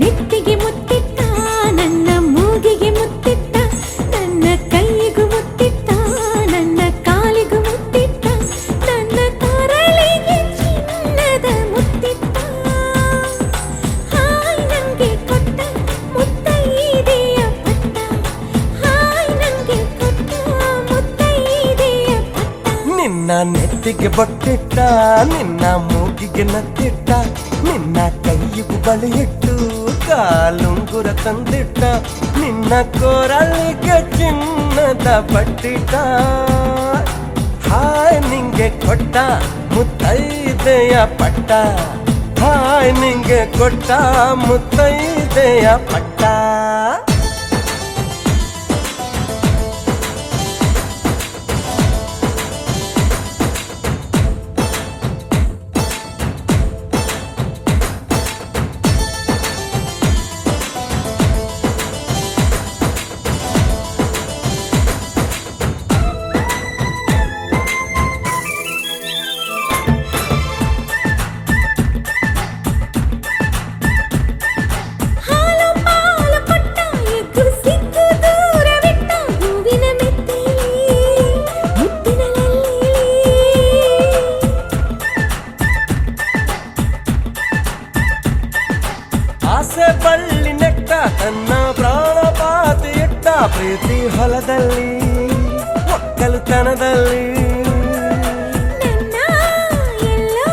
ನೆತ್ತಿಗೆ ಮುತ್ತಿಟ್ಟ ನನ್ನ ಮೂಗಿಗೆ ಮುತ್ತಿಟ್ಟ ನನ್ನ ಕೈಗೂ ಮುತ್ತಿಟ್ಟ ನನ್ನ ಕಾಲಿಗೂ ಮುತ್ತಿಟ್ಟ ನನ್ನ ಕೊರಳಿಗೆ ಚಿನ್ನದ ಮುತ್ತಿಟ್ಟ ಹಾಯ್ ನಂಗೆ ಕೊಟ್ಟ ಮುತ್ತೈದೆಯ ಪಟ್ಟ ಹಾಯ್ ನಂಗೆ ಕೊಟ್ಟ ಮುತ್ತೈದೆಯ ಪಟ್ಟ ನಿನ್ನ ನೆತ್ತಿಗೆ ಬೊಟ್ಟಿಟ್ಟ ನಿನ್ನ ಮೂಗಿಗೆ ನತ್ತಿಟ್ಟ ನಿನ್ನ ಕೈಯಿಗೂ ಬಳಿಯಿಟ್ಟು ಕಾಲುಂಗುರ ತಂದಿಟ್ಟ ನಿನ್ನ ಕೊರಳಿಗೆ ಚಿನ್ನದ ಬಟ್ಟಿಟ್ಟ ಹಾಯ್ ನಿಂಗೆ ಕೊಟ್ಟ ಮುತ್ತೈದೆಯ ಪಟ್ಟ ಹಾಯ್ ನಿಂಗೆ ಕೊಟ್ಟ ಮುತ್ತೈದೆಯ ಪಟ್ಟ ಹಾಲು ಪಾಲು ಕೊಟ್ಟ ಎಗ್ಗು ಸಿಕ್ಕು ದೂರವಿಟ್ಟ ಹೂವಿನ ಮೆತ್ತೆಯಲ್ಲಿ ಮುತ್ತಿನಲ್ಲಿ ಆಸೆ ಬಳ್ಳಿ ನೆಟ್ಟ ತನ್ನ ಪ್ರಾಣ ಪಾತಿ ಇಟ್ಟ ಪ್ರೀತಿ ಹೊಲದಲ್ಲಿ ಒಕ್ಕಲುತನದಲ್ಲಿ ನನ್ನ ಎಲ್ಲೋ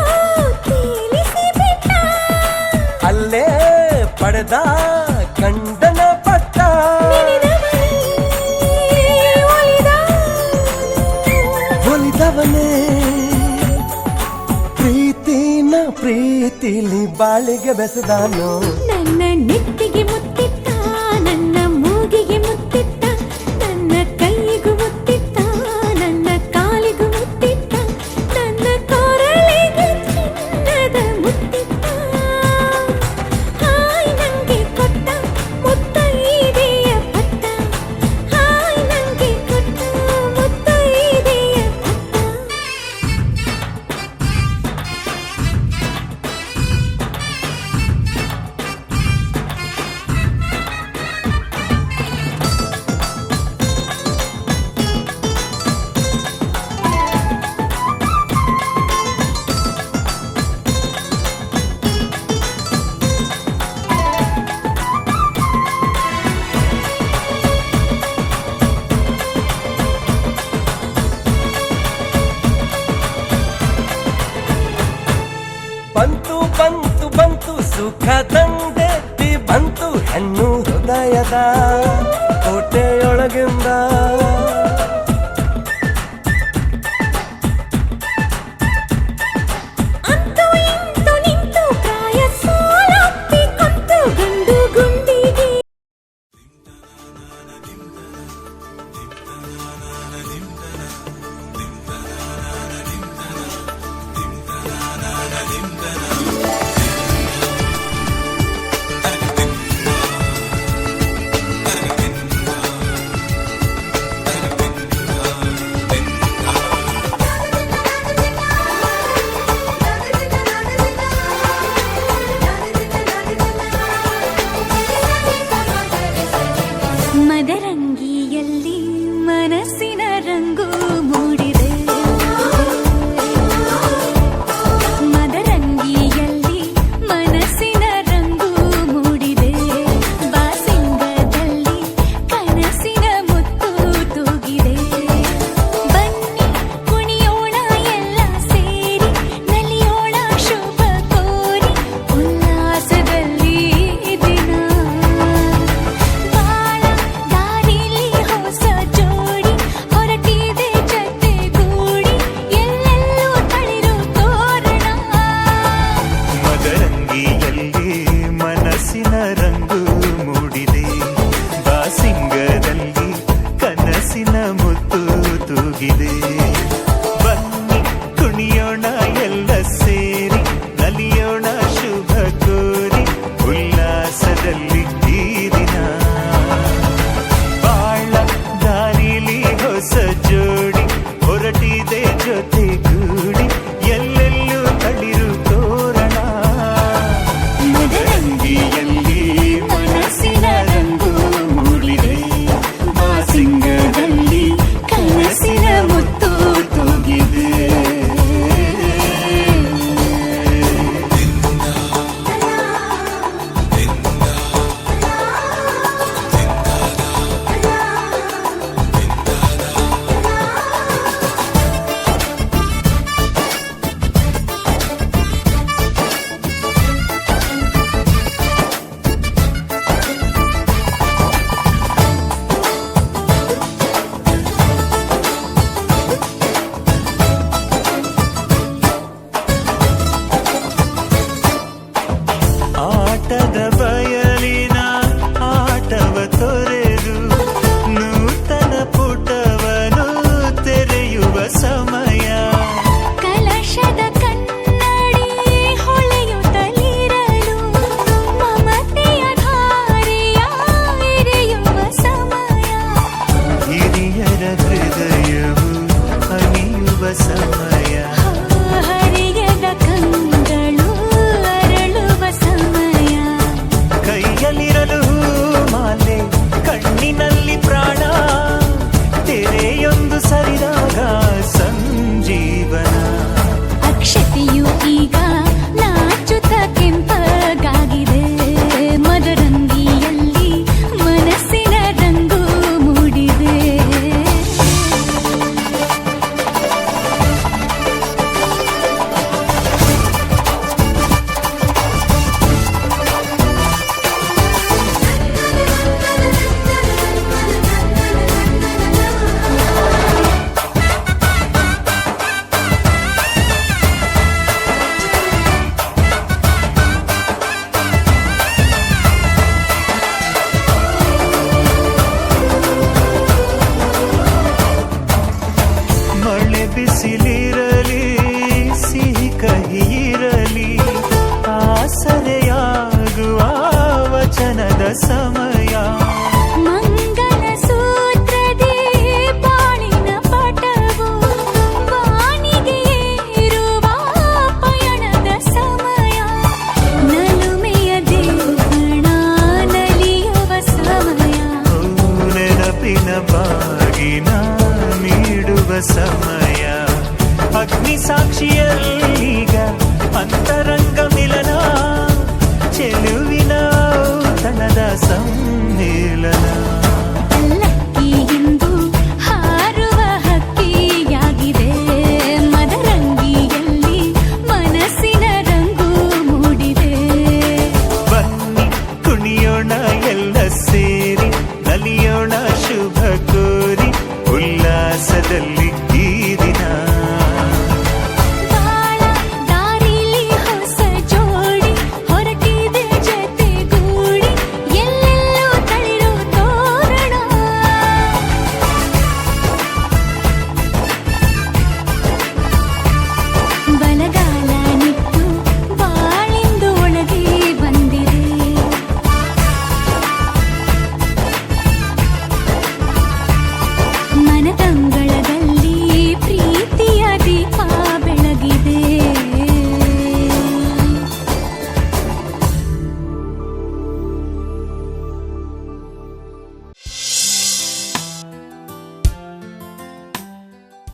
ತೇಲಿಸಿ ಬಿಟ್ಟ ಅಲ್ಲೇ ಪಡೆದ ಗಂಡನ ಪಟ್ಟ ಒಲಿದವನೇ ಪ್ರೀತಿನ ಪ್ರೀತಿಲಿ ಬಾಳಿಗೆ ಬೆಸೆದಾನು ನನ್ನ ನೆತ್ತಿಗೆ ಮುತ್ತಿಟ್ಟ ನನ್ನ ಮೂಗಿಗೆ ಮುತ್ತಿಟ್ಟ ನನ್ನ ಕೈಗೂ ಮುತ್ತಿಟ್ಟ ನನ್ನ ಕಾಲಿಗೂ ಮುತ್ತಿಟ್ಟ ನನ್ನ ಕೊರಳಿಗೆ ಚಿನ್ನದ ಮುತ್ತಿಟ್ಟ ಹಾಯ್ ನಂಗೆ ಕೊಟ್ಟ ಮುತ್ತೈದೆಯ ಪಟ್ಟ ಹಾಯ್ ನಂಗೆ ಕೊಟ್ಟ ಮುತ್ತೈದೆಯ ಪಟ್ಟ ಬಂತು ಬಂತು ಬಂತು ಸುಖ ತಂದೆತ್ತಿ ಬಂತು ಹೆಣ್ಣು ಹೃದಯದ ಕೋಟೆಯೊಳಗಿಂದ ಅಂತೂ ಇಂತು ನಿಂತು ಪ್ರಾಯ ಸೋಲಪ್ಪಿಕೊಂತು ಗಂಡು ಗುಂಡಿಗೆ ಗೆರೆಯೊಂದು ಸರಿದಾಗ ಸಂಜೀವನ. ಅಕ್ಷತೆಯು ಈಗ ನಾಚುತ್ತ ಕೆಂಪಗಾಗಿದೆ, ಮದರಂಗಿಯಲ್ಲಿ ಮನಸ್ಸಿನ ರಂಗು ಮೂಡಿದೆ. ಮಳೆ ಬಿಸಿಲಿರಲಿ ಸಿಹಿ ಕಹಿ ಇರಲಿ, ಆಸರೆಯಾಗುವ ವಚನದ ಸಮಯ. ಮಂಗಲ ಸೂತ್ರದಿ ಬಾಳಿನ ಪಟವು ಬಾನಿಗೆ ಏರುವ ಪಯಣದ ಸಮಯ. ನಲುಮೆಯ ದೇವಣ ನಲಿಯುವ ಸಮಯ. ನೆನಪಿನ ಬಾಗಿನ ನೀಡುವ ಸಮಯ. ಅಗ್ನಿ ಸಾಕ್ಷಿಯಲ್ಲೀಗ ಅಂತರಂಗ ಮಿಲನ, ಚೆಲುವಿನ ಔತಣದ ಸಮ್ಮಿಲನ. ಪಲ್ಲಕ್ಕಿ ಇಂದು ಹಾರುವ ಹಕ್ಕಿಯಾಗಿದೆ, ಮದರಂಗಿಯಲ್ಲಿ ಮನಸ್ಸಿನ ರಂಗು ಮೂಡಿದೆ. ಬನ್ನಿ ಕುಣಿಯೋಣ ಎಲ್ಲ ಸೇರಿ, ನಲಿಯೋಣ ಶುಭ ಕೋರಿ, ಉಲ್ಲಾಸದಲ್ಲಿ